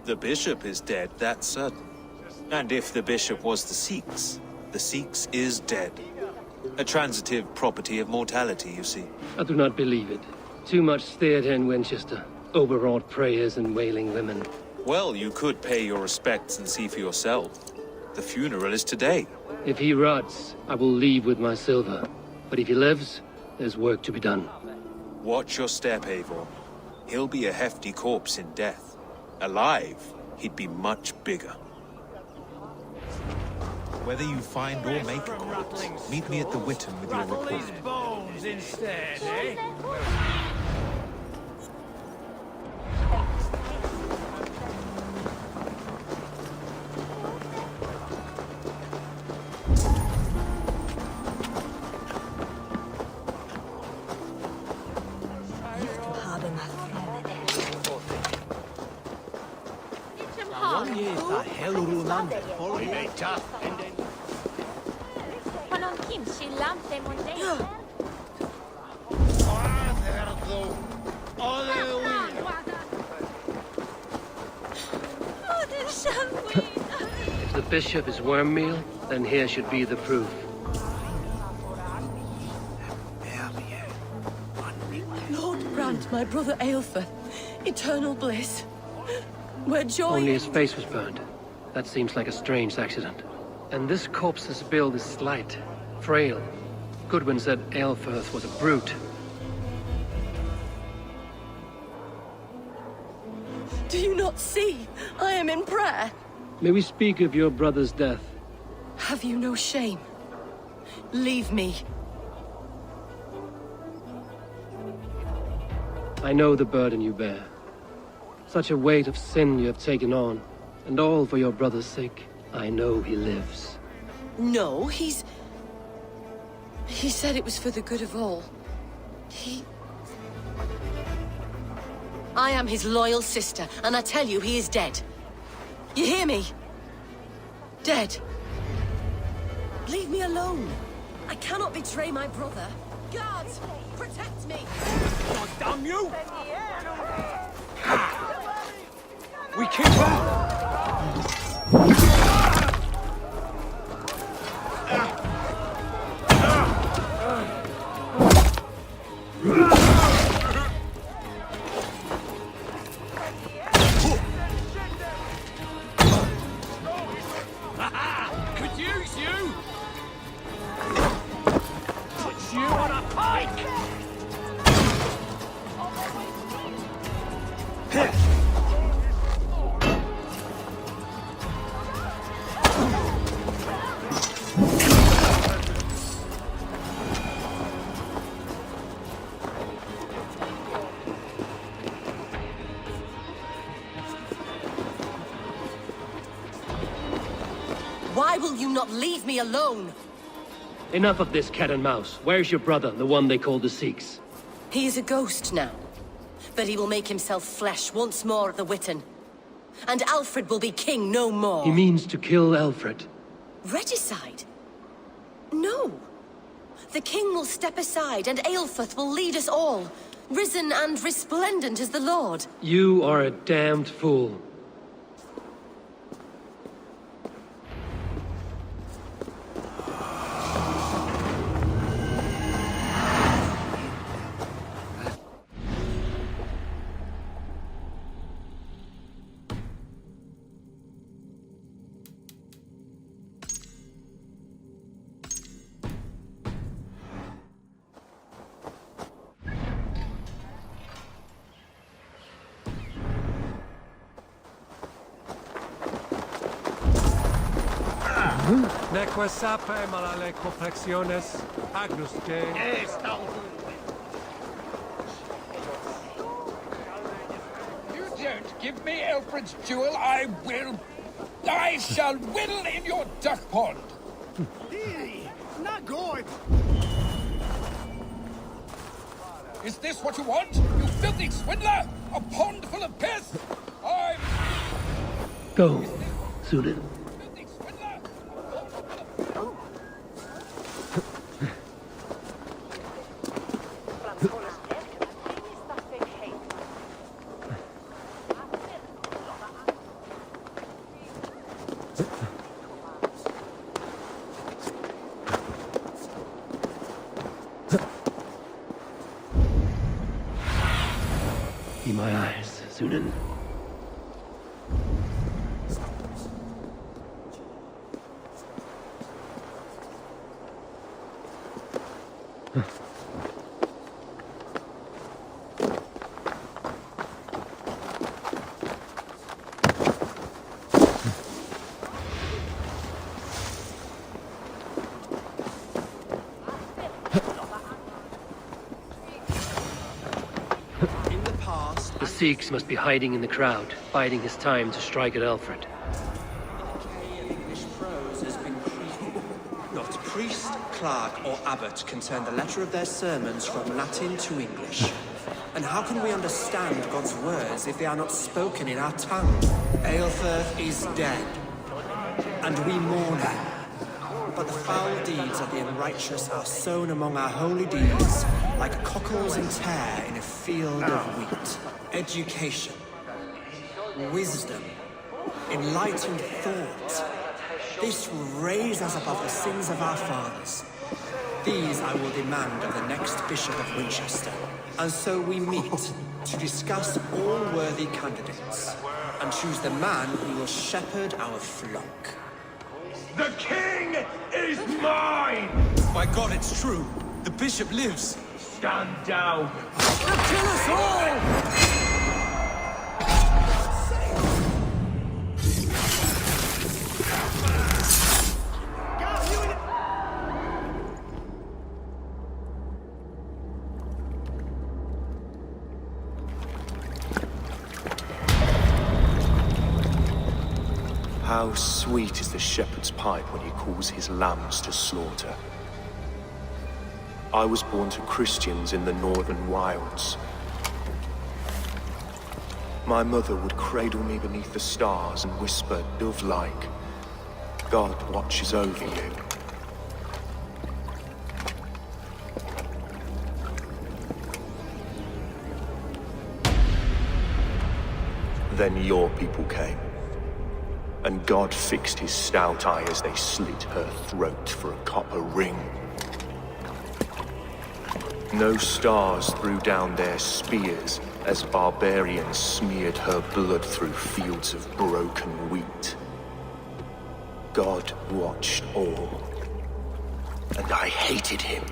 The bishop is dead, that's certain. And if the bishop was the Sikhs is dead. A transitive property of mortality, you see. I do not believe it. Too much theatre in Winchester. Overwrought prayers and wailing women. Well, you could pay your respects and see for yourself. The funeral is today. If he rots, I will leave with my silver. But if he lives, there's work to be done. Watch your step, Eivor. He'll be a hefty corpse in death. Alive, he'd be much bigger. Whether you find or make a corpse, meet me at the Witan with your report. These bones instead, eh? If the bishop is worm meal, then here should be the proof. Lord grant my brother Aelfir eternal bliss, where joy... Only his face was burned. That seems like a strange accident. And this corpse's build is slight, frail. Goodwin said Aelfirth was a brute. Do you not see? I am in prayer. May we speak of your brother's death? Have you no shame? Leave me. I know the burden you bear. Such a weight of sin you have taken on, and all for your brother's sake. I know he lives. No, He said it was for the good of all. I am his loyal sister, and I tell you he is dead. You hear me? Dead. Leave me alone. I cannot betray my brother. Guards, protect me! God damn you! We keep her! Could use you! Put you on a pike! Why will you not leave me alone? Enough of this cat and mouse. Where's your brother, the one they call the Sikhs? He is a ghost now. But he will make himself flesh once more at the Witan. And Alfred will be king no more. He means to kill Alfred. Regicide? No. The king will step aside and Aelfirth will lead us all. Risen and resplendent as the Lord. You are a damned fool. Neque sape malale complexiones, agnus Dei. You don't give me Alfred's jewel, I shall whittle in your duck pond. Not good. Is this what you want, you filthy swindler? A pond full of piss? Go, Sudan. Be my eyes, Sunan. The Sikhs must be hiding in the crowd, biding his time to strike at Alfred. English prose has been not priest, clerk, or abbot can turn the letter of their sermons from Latin to English. And how can we understand God's words if they are not spoken in our tongue? Aelfirth is dead, and we mourn him. But the foul deeds of the unrighteous are sown among our holy deeds, like cockles and tare in a field of wheat. Education, wisdom, enlightened thought. This will raise us above the sins of our fathers. These I will demand of the next Bishop of Winchester. And so we meet to discuss all worthy candidates and choose the man who will shepherd our flock. The king is mine! By God, it's true. The bishop lives. Stand down. They'll kill us all! How sweet is the shepherd's pipe when he calls his lambs to slaughter. I was born to Christians in the northern wilds. My mother would cradle me beneath the stars and whisper, dove-like, God watches over you. Then your people came. And God fixed his stout eye as they slit her throat for a copper ring. No stars threw down their spears as barbarians smeared her blood through fields of broken wheat. God watched all, and I hated him.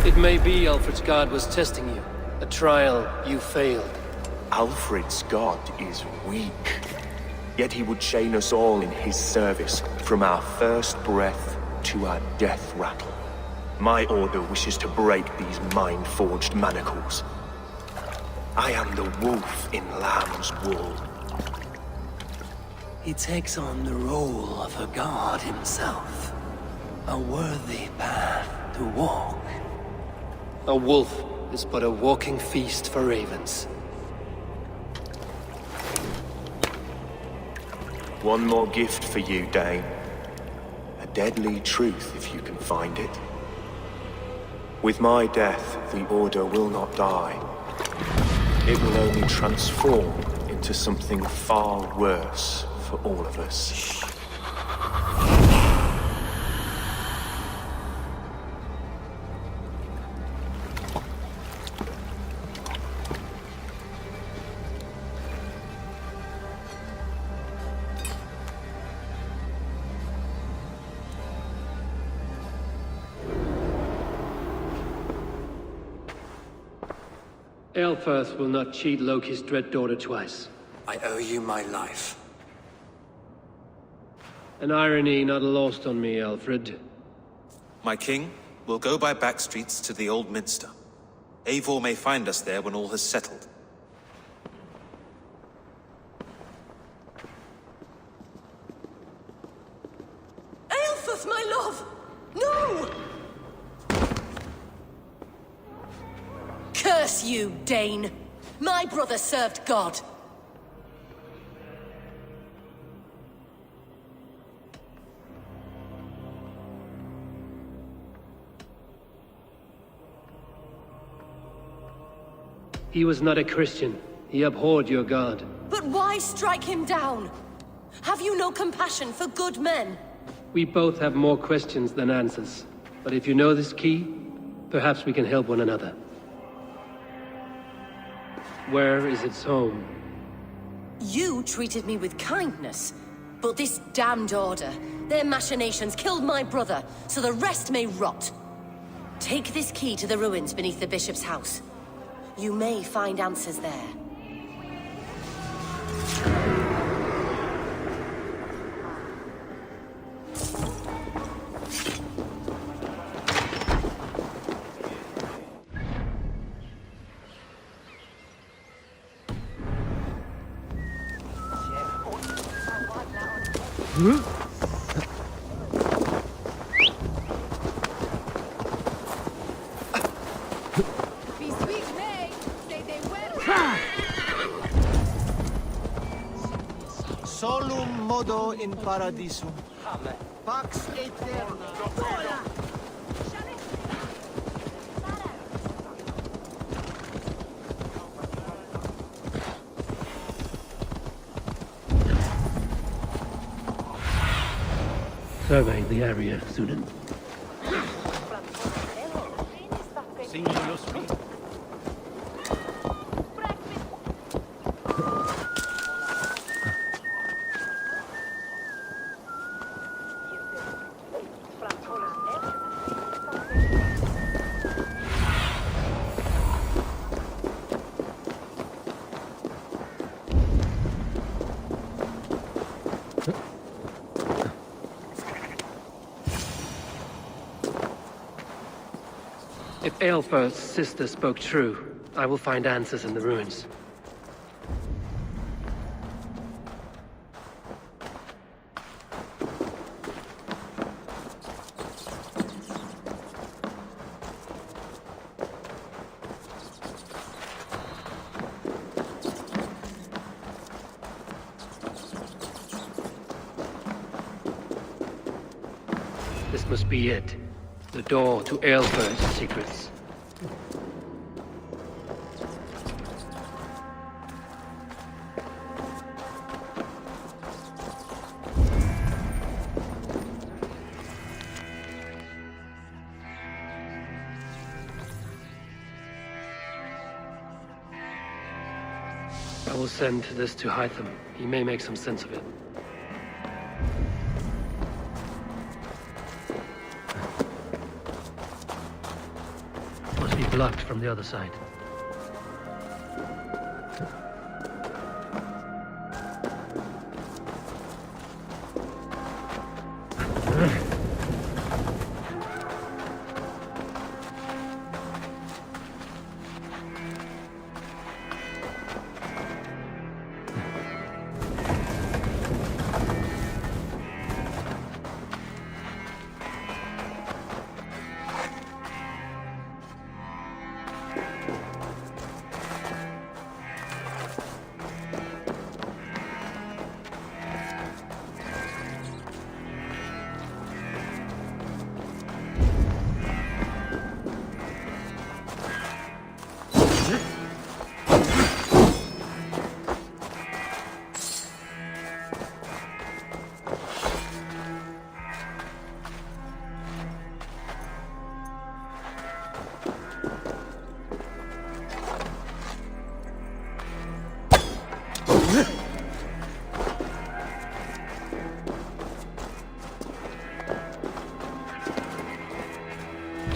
It may be Alfred's God was testing you. A trial you failed. Alfred's God is weak. Yet he would chain us all in his service, from our first breath to our death rattle. My order wishes to break these mind-forged manacles. I am the wolf in lamb's wool. He takes on the role of a god himself. A worthy path to walk. A wolf is but a walking feast for ravens. One more gift for you, Dane. A deadly truth, if you can find it. With my death, the Order will not die. It will only transform into something far worse for all of us. Aelfirth will not cheat Loki's dread daughter twice. I owe you my life. An irony not lost on me, Alfred. My king will go by back streets to the Old Minster. Eivor may find us there when all has settled. Aelfus, my love! No! Curse you, Dane! My brother served God. He was not a Christian. He abhorred your God. But why strike him down? Have you no compassion for good men? We both have more questions than answers. But if you know this key, perhaps we can help one another. Where is its home? You treated me with kindness. But this damned order, their machinations killed my brother, so the rest may rot. Take this key to the ruins beneath the bishop's house. You may find answers there. Solum modo in paradisum. Pax aeterna. Survey the area, Sunan. If Aelfir's sister spoke true, I will find answers in the ruins. This must be it. The door to Aelfir's secrets. I will send this to Hytham. He may make some sense of it. Must be blocked from the other side.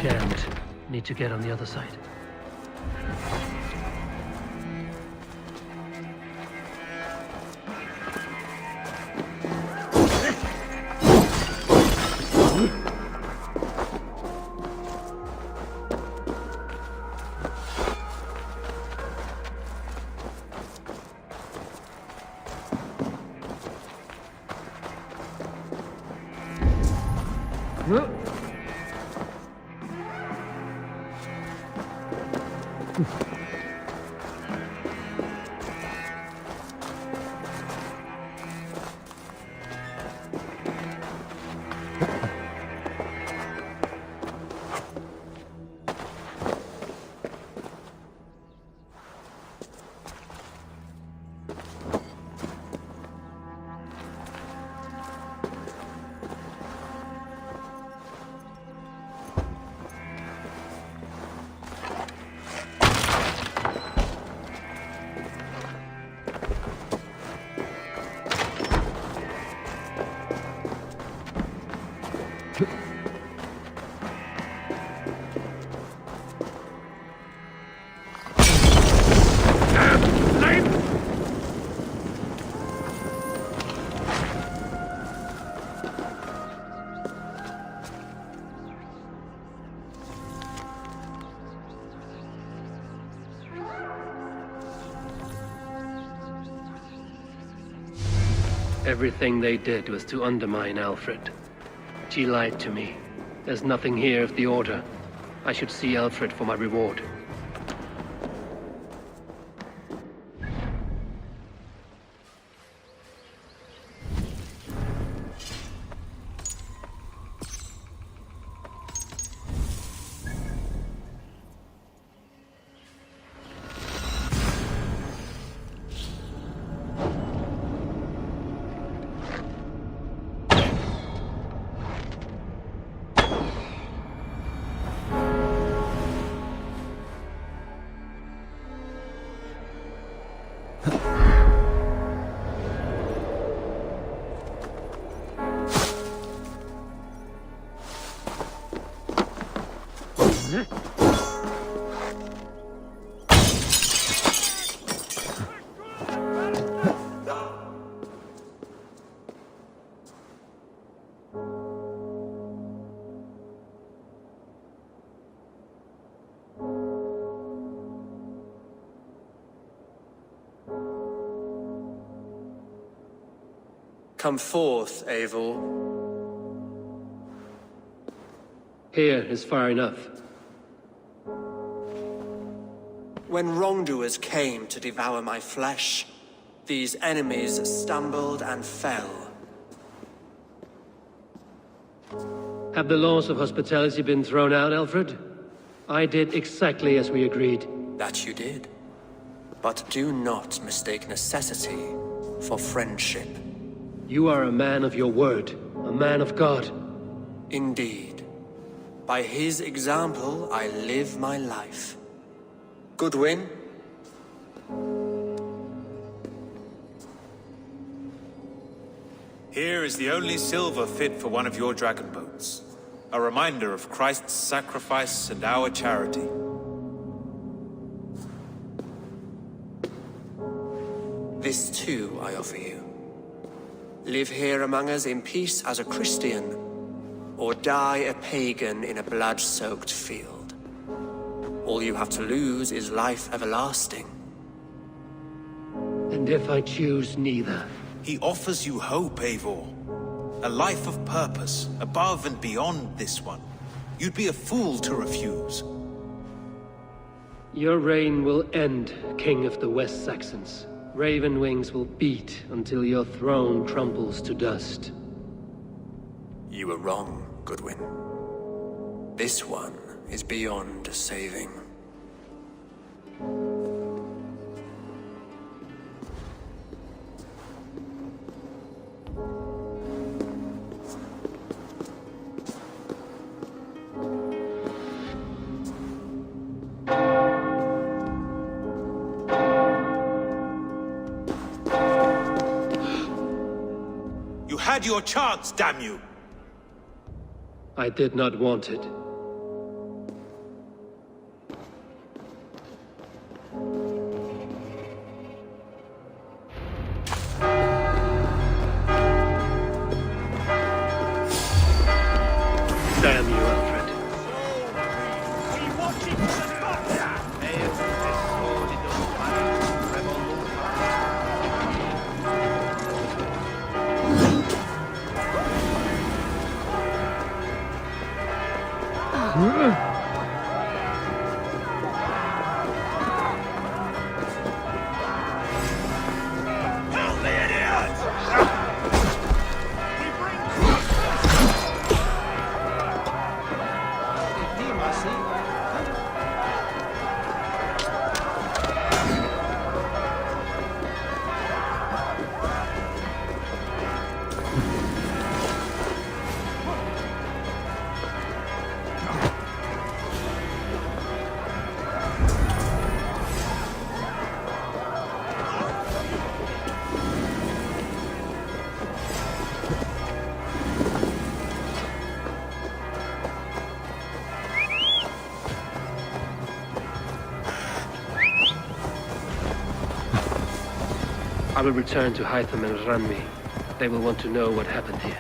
Jammed. Need to get on the other side. Everything they did was to undermine Alfred. She lied to me. There's nothing here of the Order. I should see Alfred for my reward. Come forth, Eivor. Here is far enough. When wrongdoers came to devour my flesh, these enemies stumbled and fell. Have the laws of hospitality been thrown out, Alfred? I did exactly as we agreed. That you did. But do not mistake necessity for friendship. You are a man of your word, a man of God. Indeed. By his example, I live my life. Goodwin? Here is the only silver fit for one of your dragon boats. A reminder of Christ's sacrifice and our charity. This too I offer you. Live here among us in peace as a Christian, or die a pagan in a blood-soaked field. All you have to lose is life everlasting. And if I choose neither? He offers you hope, Eivor. A life of purpose, above and beyond this one. You'd be a fool to refuse. Your reign will end, King of the West Saxons. Raven wings will beat until your throne crumbles to dust. You were wrong, Goodwin. This one is beyond saving. You had your chance, damn you! I did not want it. Damn you, Alfred. I will return to Hytham and Ranmi. They will want to know what happened here.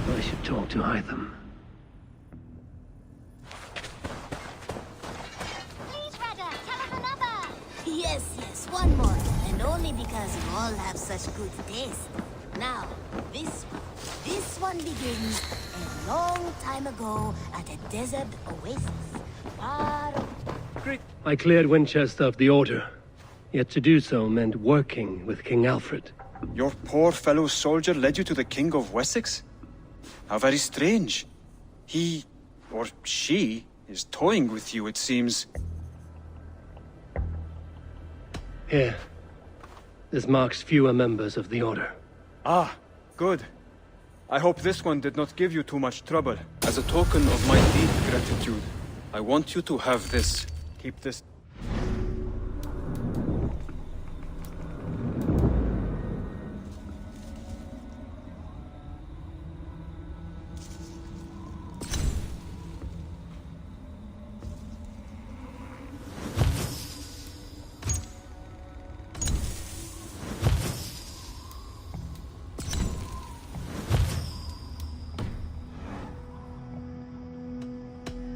I should talk to Hytham. Please, Radha, tell us another. Yes, one more. And only because you all have such good taste. Now, this one begins a long time ago at a desert oasis. I cleared Winchester of the Order. Yet to do so meant working with King Alfred. Your poor fellow soldier led you to the King of Wessex? How very strange. He, or she, is toying with you, it seems. Here. This marks fewer members of the Order. Ah, good. I hope this one did not give you too much trouble. As a token of my deep gratitude, I want you to have this. Keep this.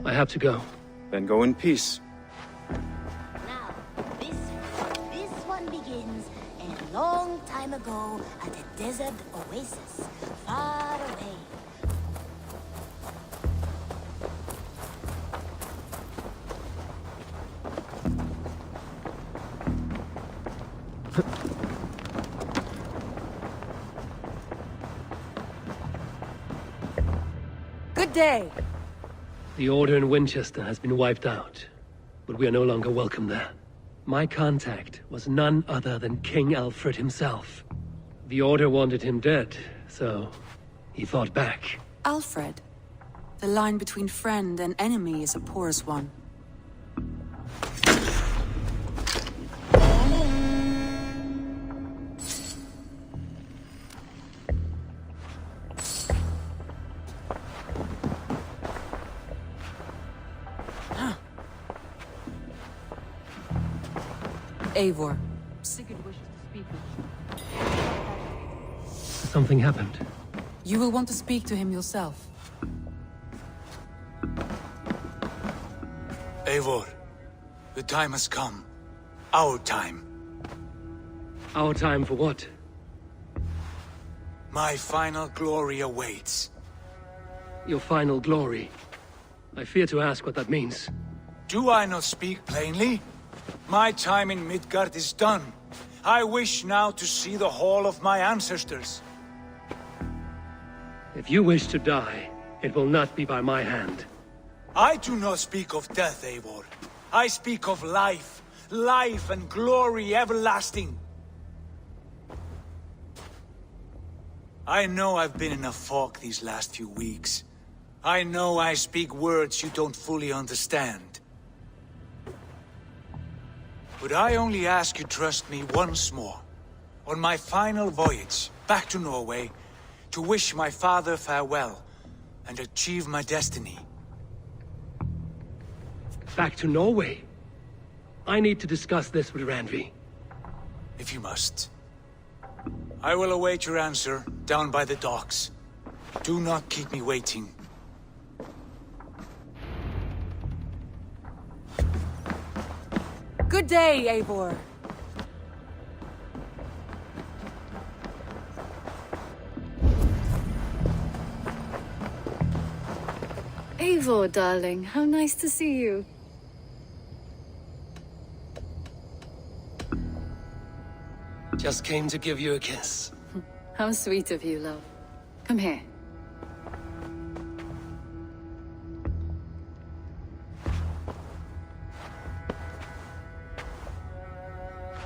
I have to go. Then go in peace. Now, this one begins a long time ago at a desert oasis, far away. Good day. The Order in Winchester has been wiped out, but we are no longer welcome there. My contact was none other than King Alfred himself. The Order wanted him dead, so he fought back. Alfred. The line between friend and enemy is a porous one. Eivor. Sigurd wishes to speak with you. Something happened. You will want to speak to him yourself. Eivor, the time has come. Our time. Our time for what? My final glory awaits. Your final glory. I fear to ask what that means. Do I not speak plainly? My time in Midgard is done. I wish now to see the hall of my ancestors. If you wish to die, it will not be by my hand. I do not speak of death, Eivor. I speak of life. Life and glory everlasting. I know I've been in a fog these last few weeks. I know I speak words you don't fully understand. But I only ask you trust me once more, on my final voyage back to Norway, to wish my father farewell and achieve my destiny. Back to Norway? I need to discuss this with Randvi. If you must. I will await your answer down by the docks. Do not keep me waiting. Good day, Eivor. Eivor, darling, how nice to see you. Just came to give you a kiss. How sweet of you, love. Come here.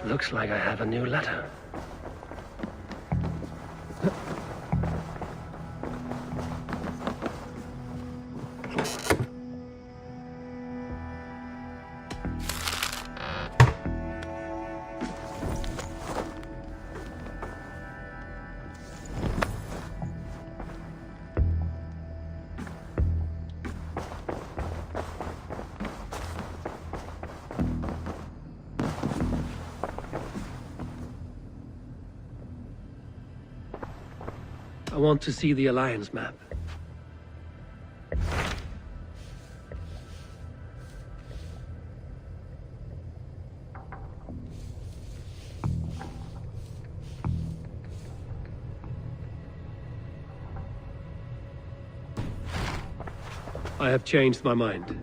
Looks like I have a new letter. I want to see the Alliance map. I have changed my mind.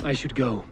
I should go.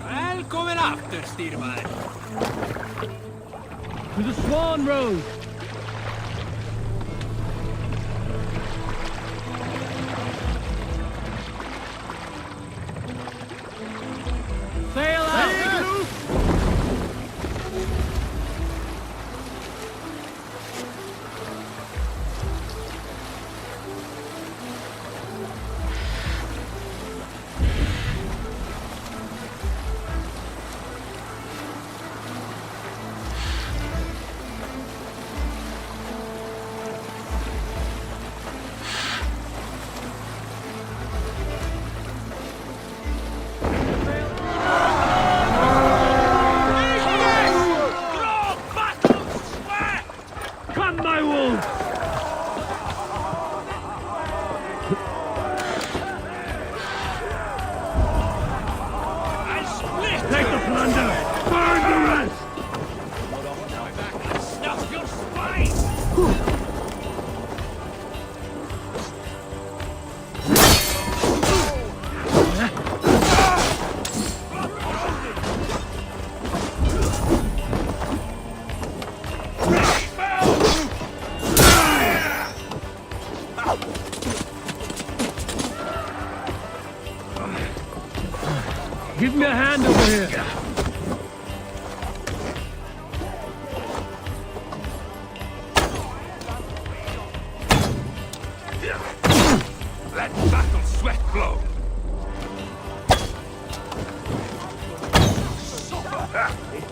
Välkommen after, styrman. To the Swan Road! Sail out! Give me a hand over here.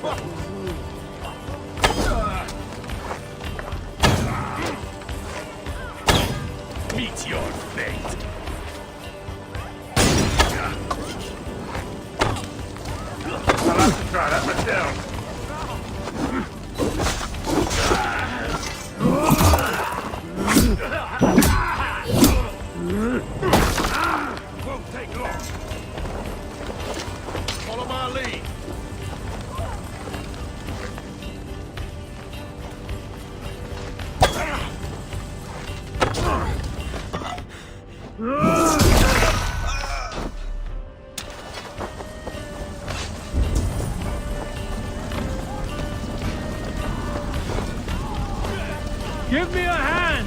Meet your fate. I'll have to try that myself. Won't take long. Follow my lead. Give me a hand!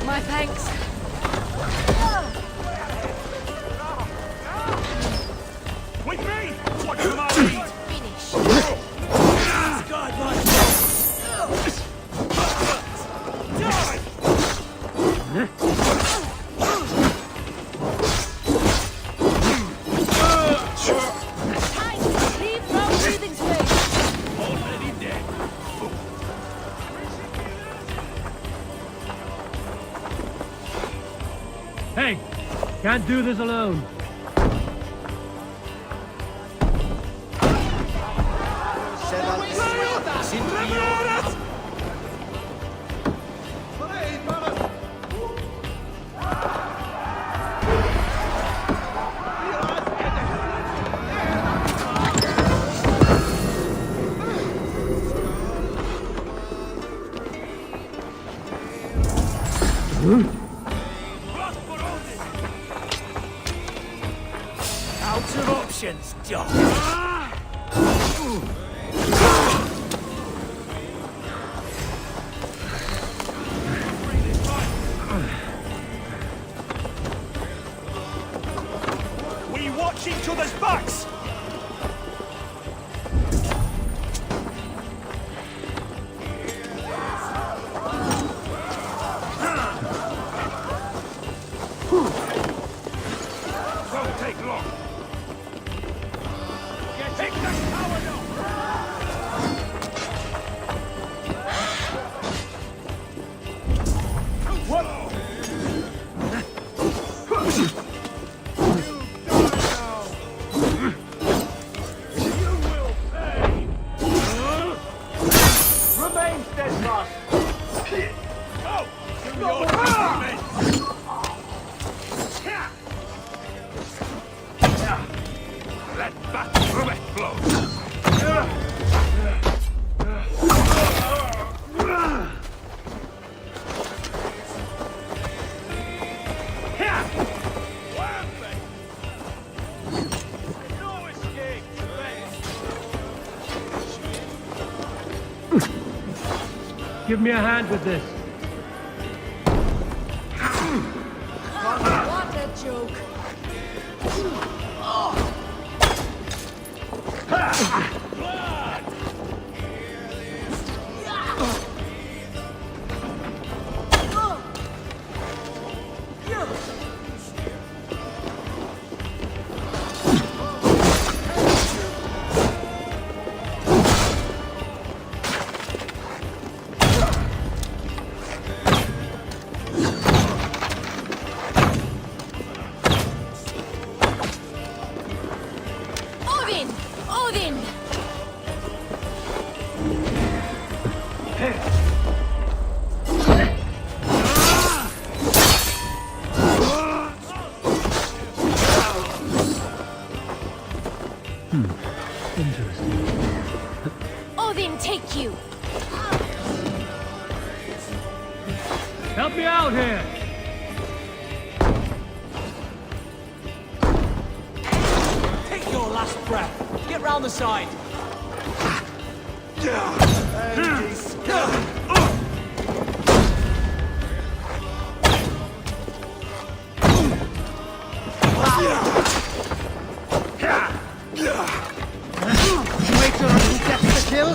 My thanks. With me! What do I need? Hey! Can't do this alone. Out of options, Doc. We watch each other's backs! Won't take long. Take the coward off! What? You will pay! Remain steadfast! Go! Do your men! Let battle trumpet blow! Give me a hand with this. What a joke. Odin! Odin! Interesting. Odin, take you! Help me out here! Take your last breath. Get round the side. Wait till he gets the kill.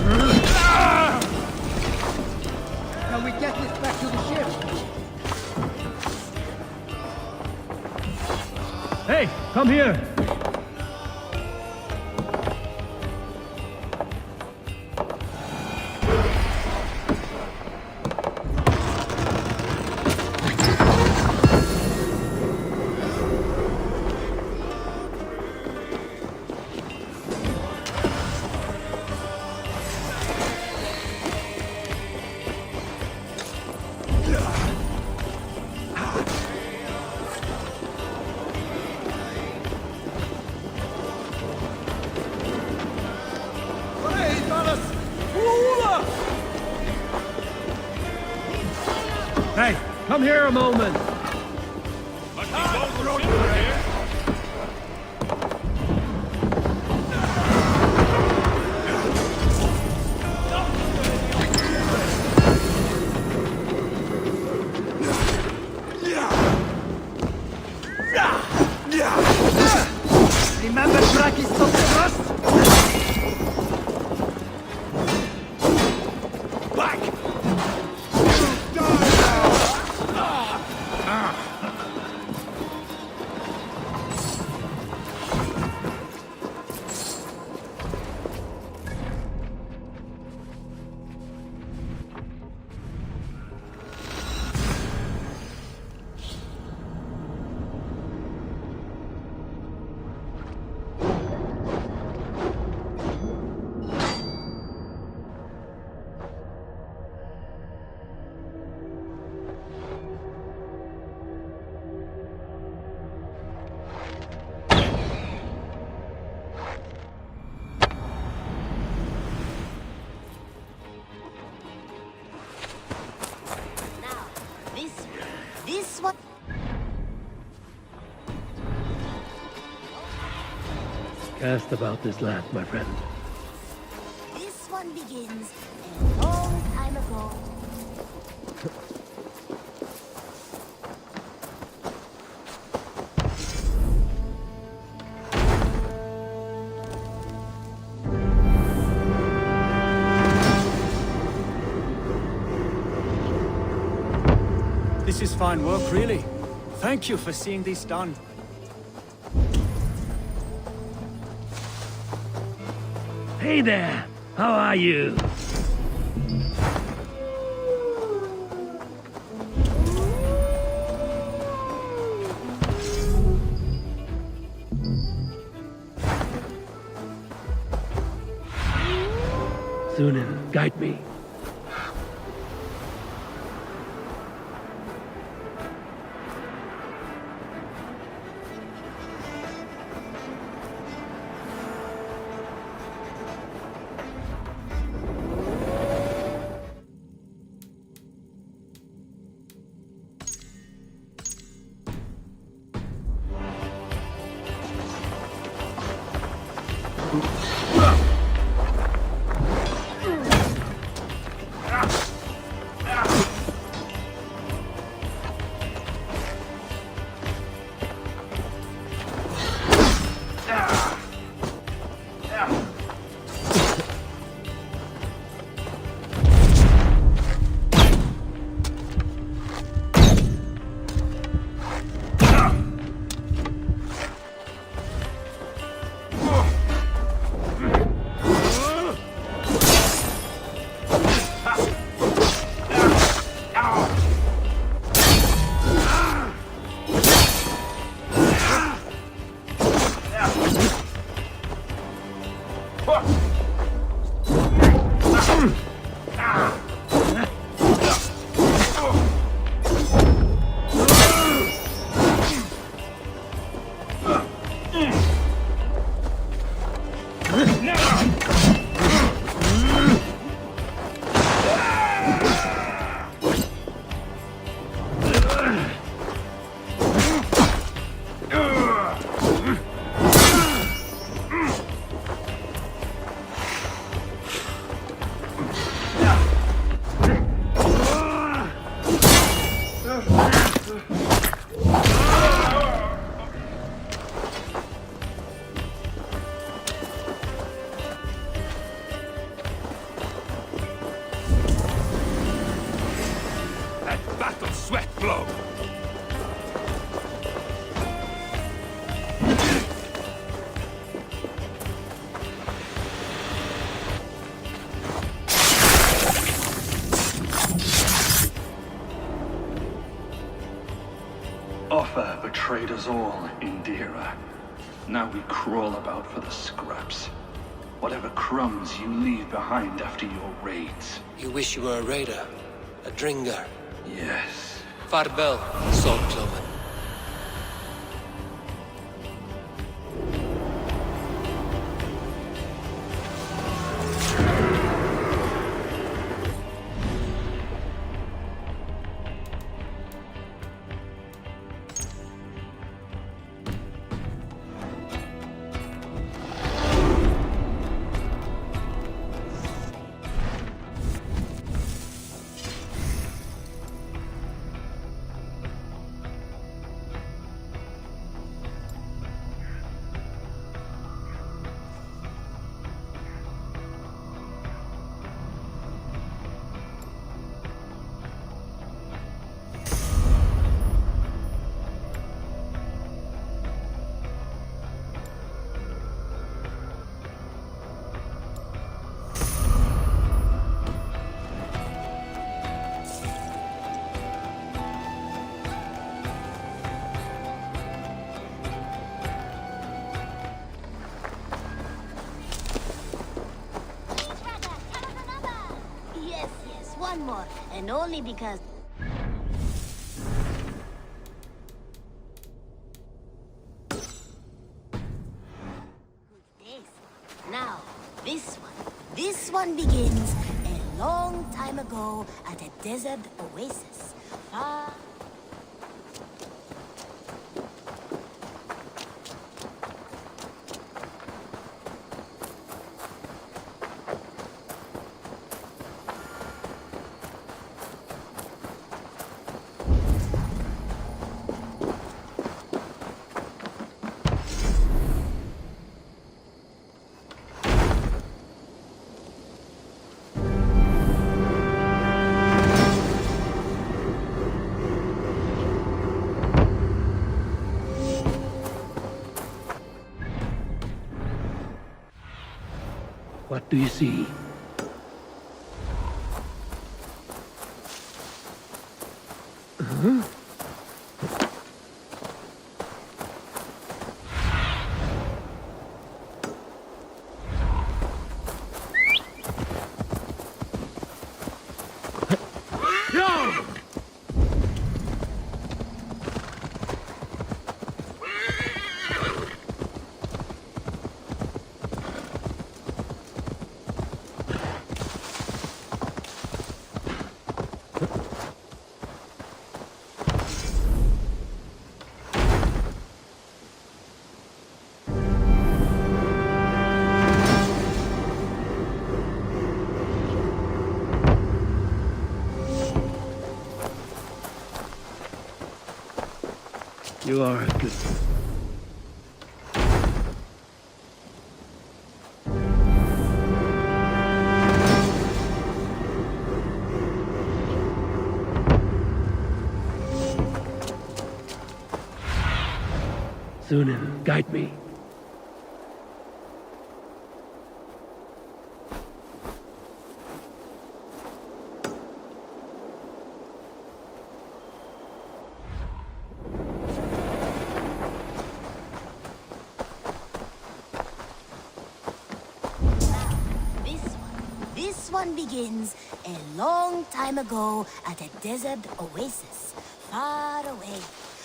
Can we get this back to the ship? Hey, come here! Hey, come here a moment! Remember Braki's rust? Back! This one. Cast about this land, my friend. This one begins a long time ago. This is fine work, really. Thank you for seeing this done. Hey there! How are you? Sunan, guide me. dust of sweat blow. Offa betrayed us all, Indira. Now we crawl about for the scraps. Whatever crumbs you leave behind after your raids. You wish you were a raider? A dringer? Yes. Farbel, Saltkloven. One more, and only because... Now, this one begins a long time ago at a desert oasis. What do you see? Huh? No! You are a good... Sunan, guide me. This one begins a long time ago at a desert oasis, far away,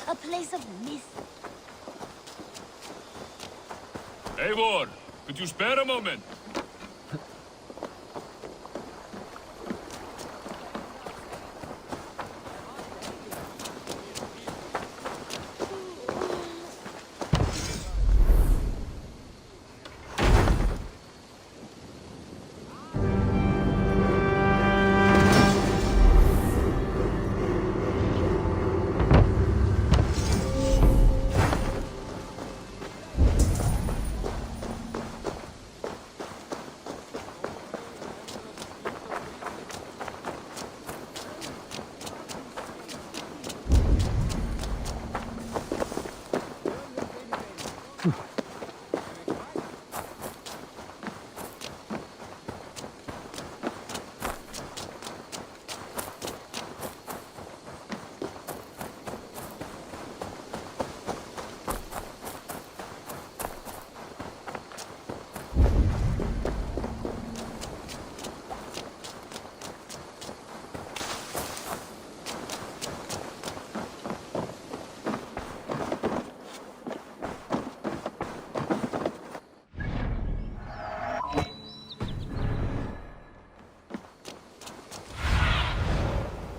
a place of mist. Eivor, could you spare a moment?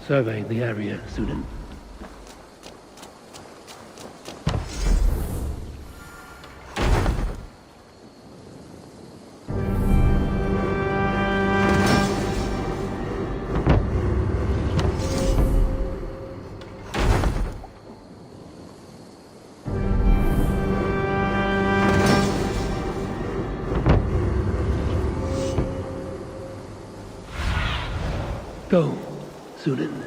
Survey the area, Sudan. Go, Sudan.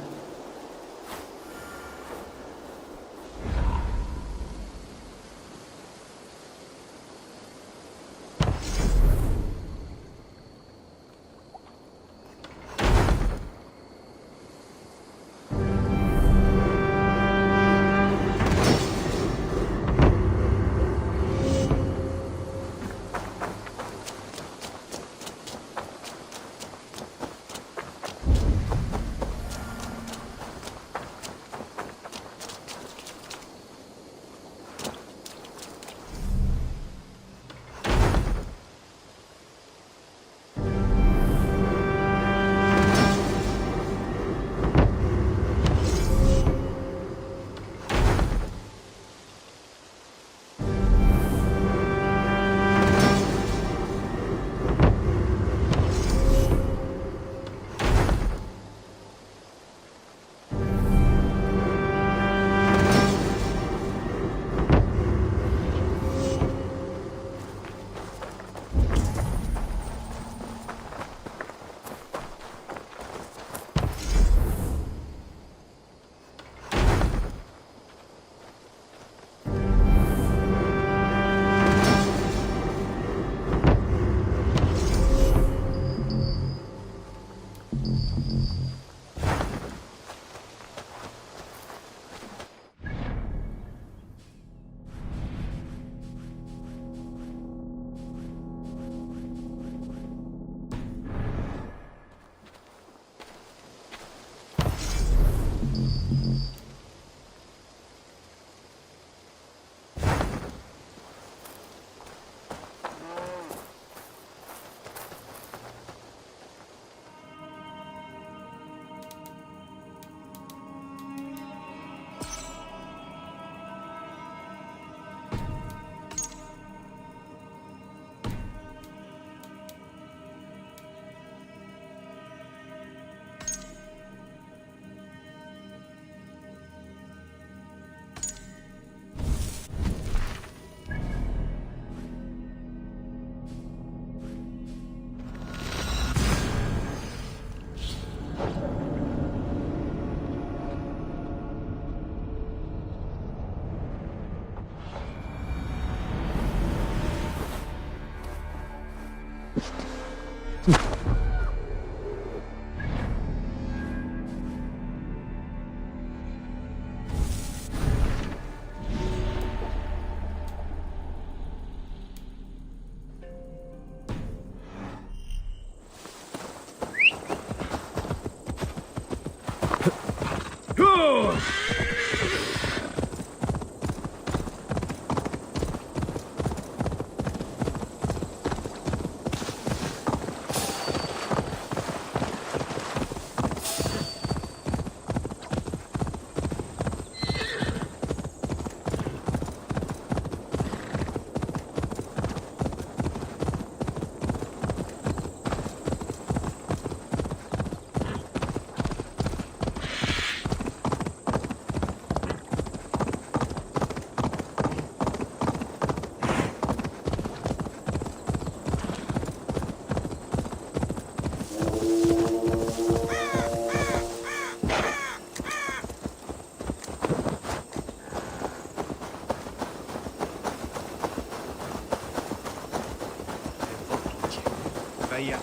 Vaya.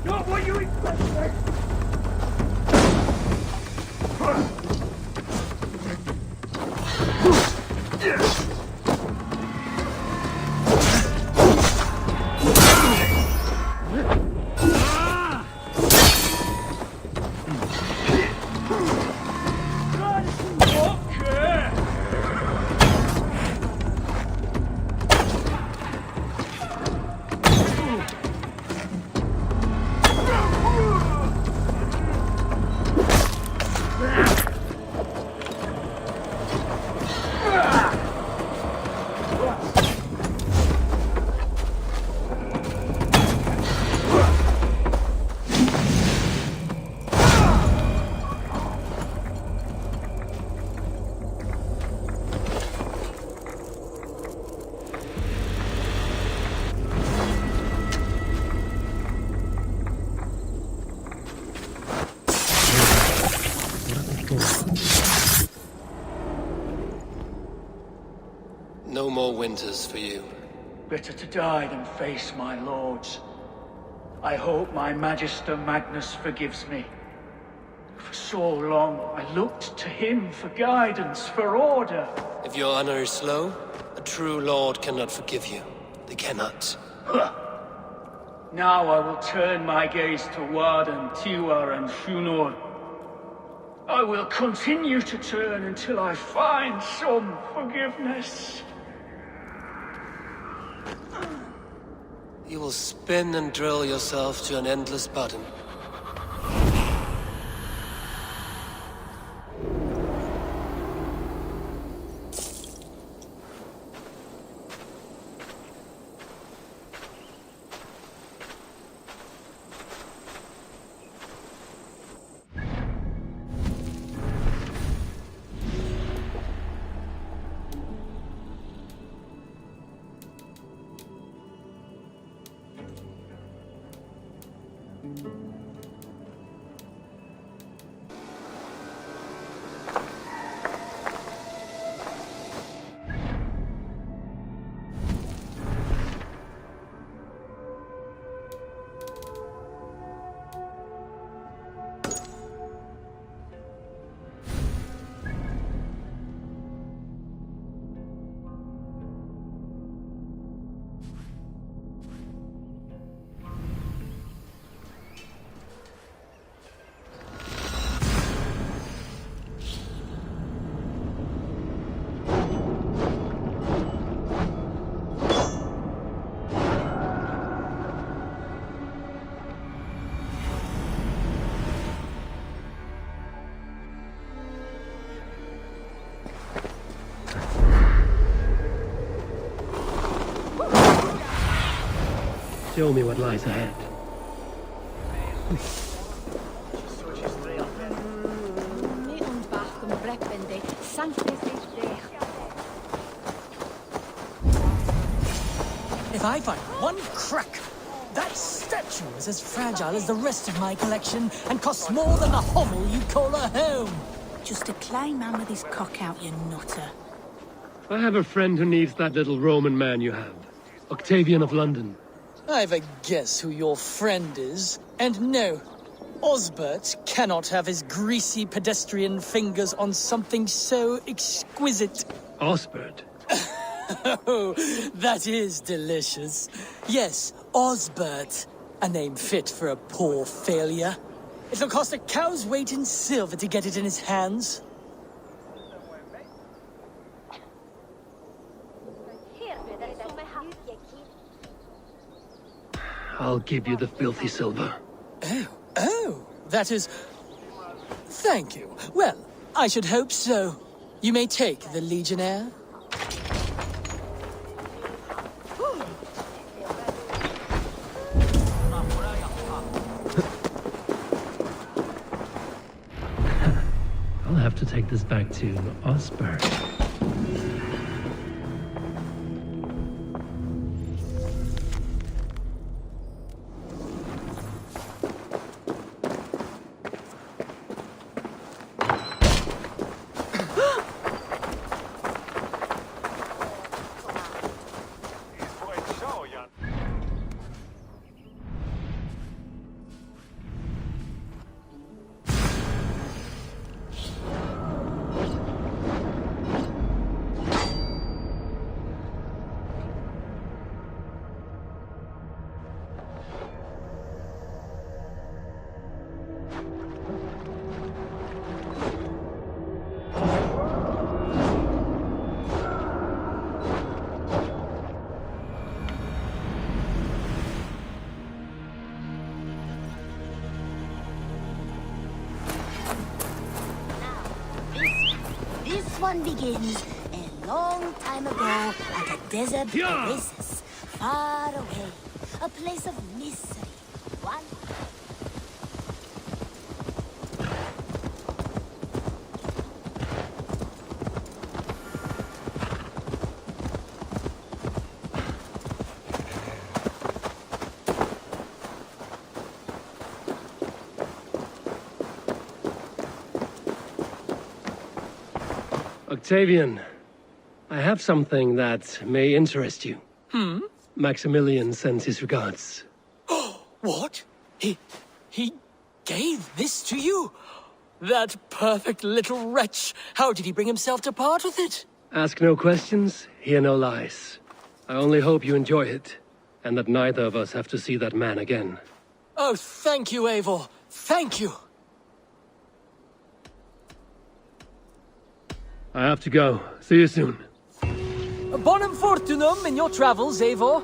Not what you No more winters for you. Better to die than face my lords. I hope my Magister Magnus forgives me. For so long, I looked to him for guidance, for order. If your honor is slow, a true lord cannot forgive you. They cannot. Now I will turn my gaze to Warden, Tiwar, and Shunor. I will continue to turn until I find some forgiveness. You will spin and drill yourself to an endless bottom. Show me what lies ahead. If I find one crack, that statue is as fragile as the rest of my collection and costs more than the hovel you call a home. Just a clay man with his cock out, you nutter. I have a friend who needs that little Roman man you have. Octavian of London. I've a guess who your friend is. And no, Osbert cannot have his greasy pedestrian fingers on something so exquisite. Osbert? Oh, that is delicious. Yes, Osbert. A name fit for a poor failure. It'll cost a cow's weight in silver to get it in his hands. I'll give you the filthy silver. Oh, that is... Thank you. Well, I should hope so. You may take the Legionnaire. I'll have to take this back to Osbert. This one begins a long time ago at a desert oasis, far away, a place of mystery. One. Octavian, I have something that may interest you. Hmm? Maximilian sends his regards. What? He gave this to you? That perfect little wretch. How did he bring himself to part with it? Ask no questions, hear no lies. I only hope you enjoy it, and that neither of us have to see that man again. Oh, thank you, Eivor. Thank you. I have to go. See you soon. Bonum fortunum in your travels, Eivor.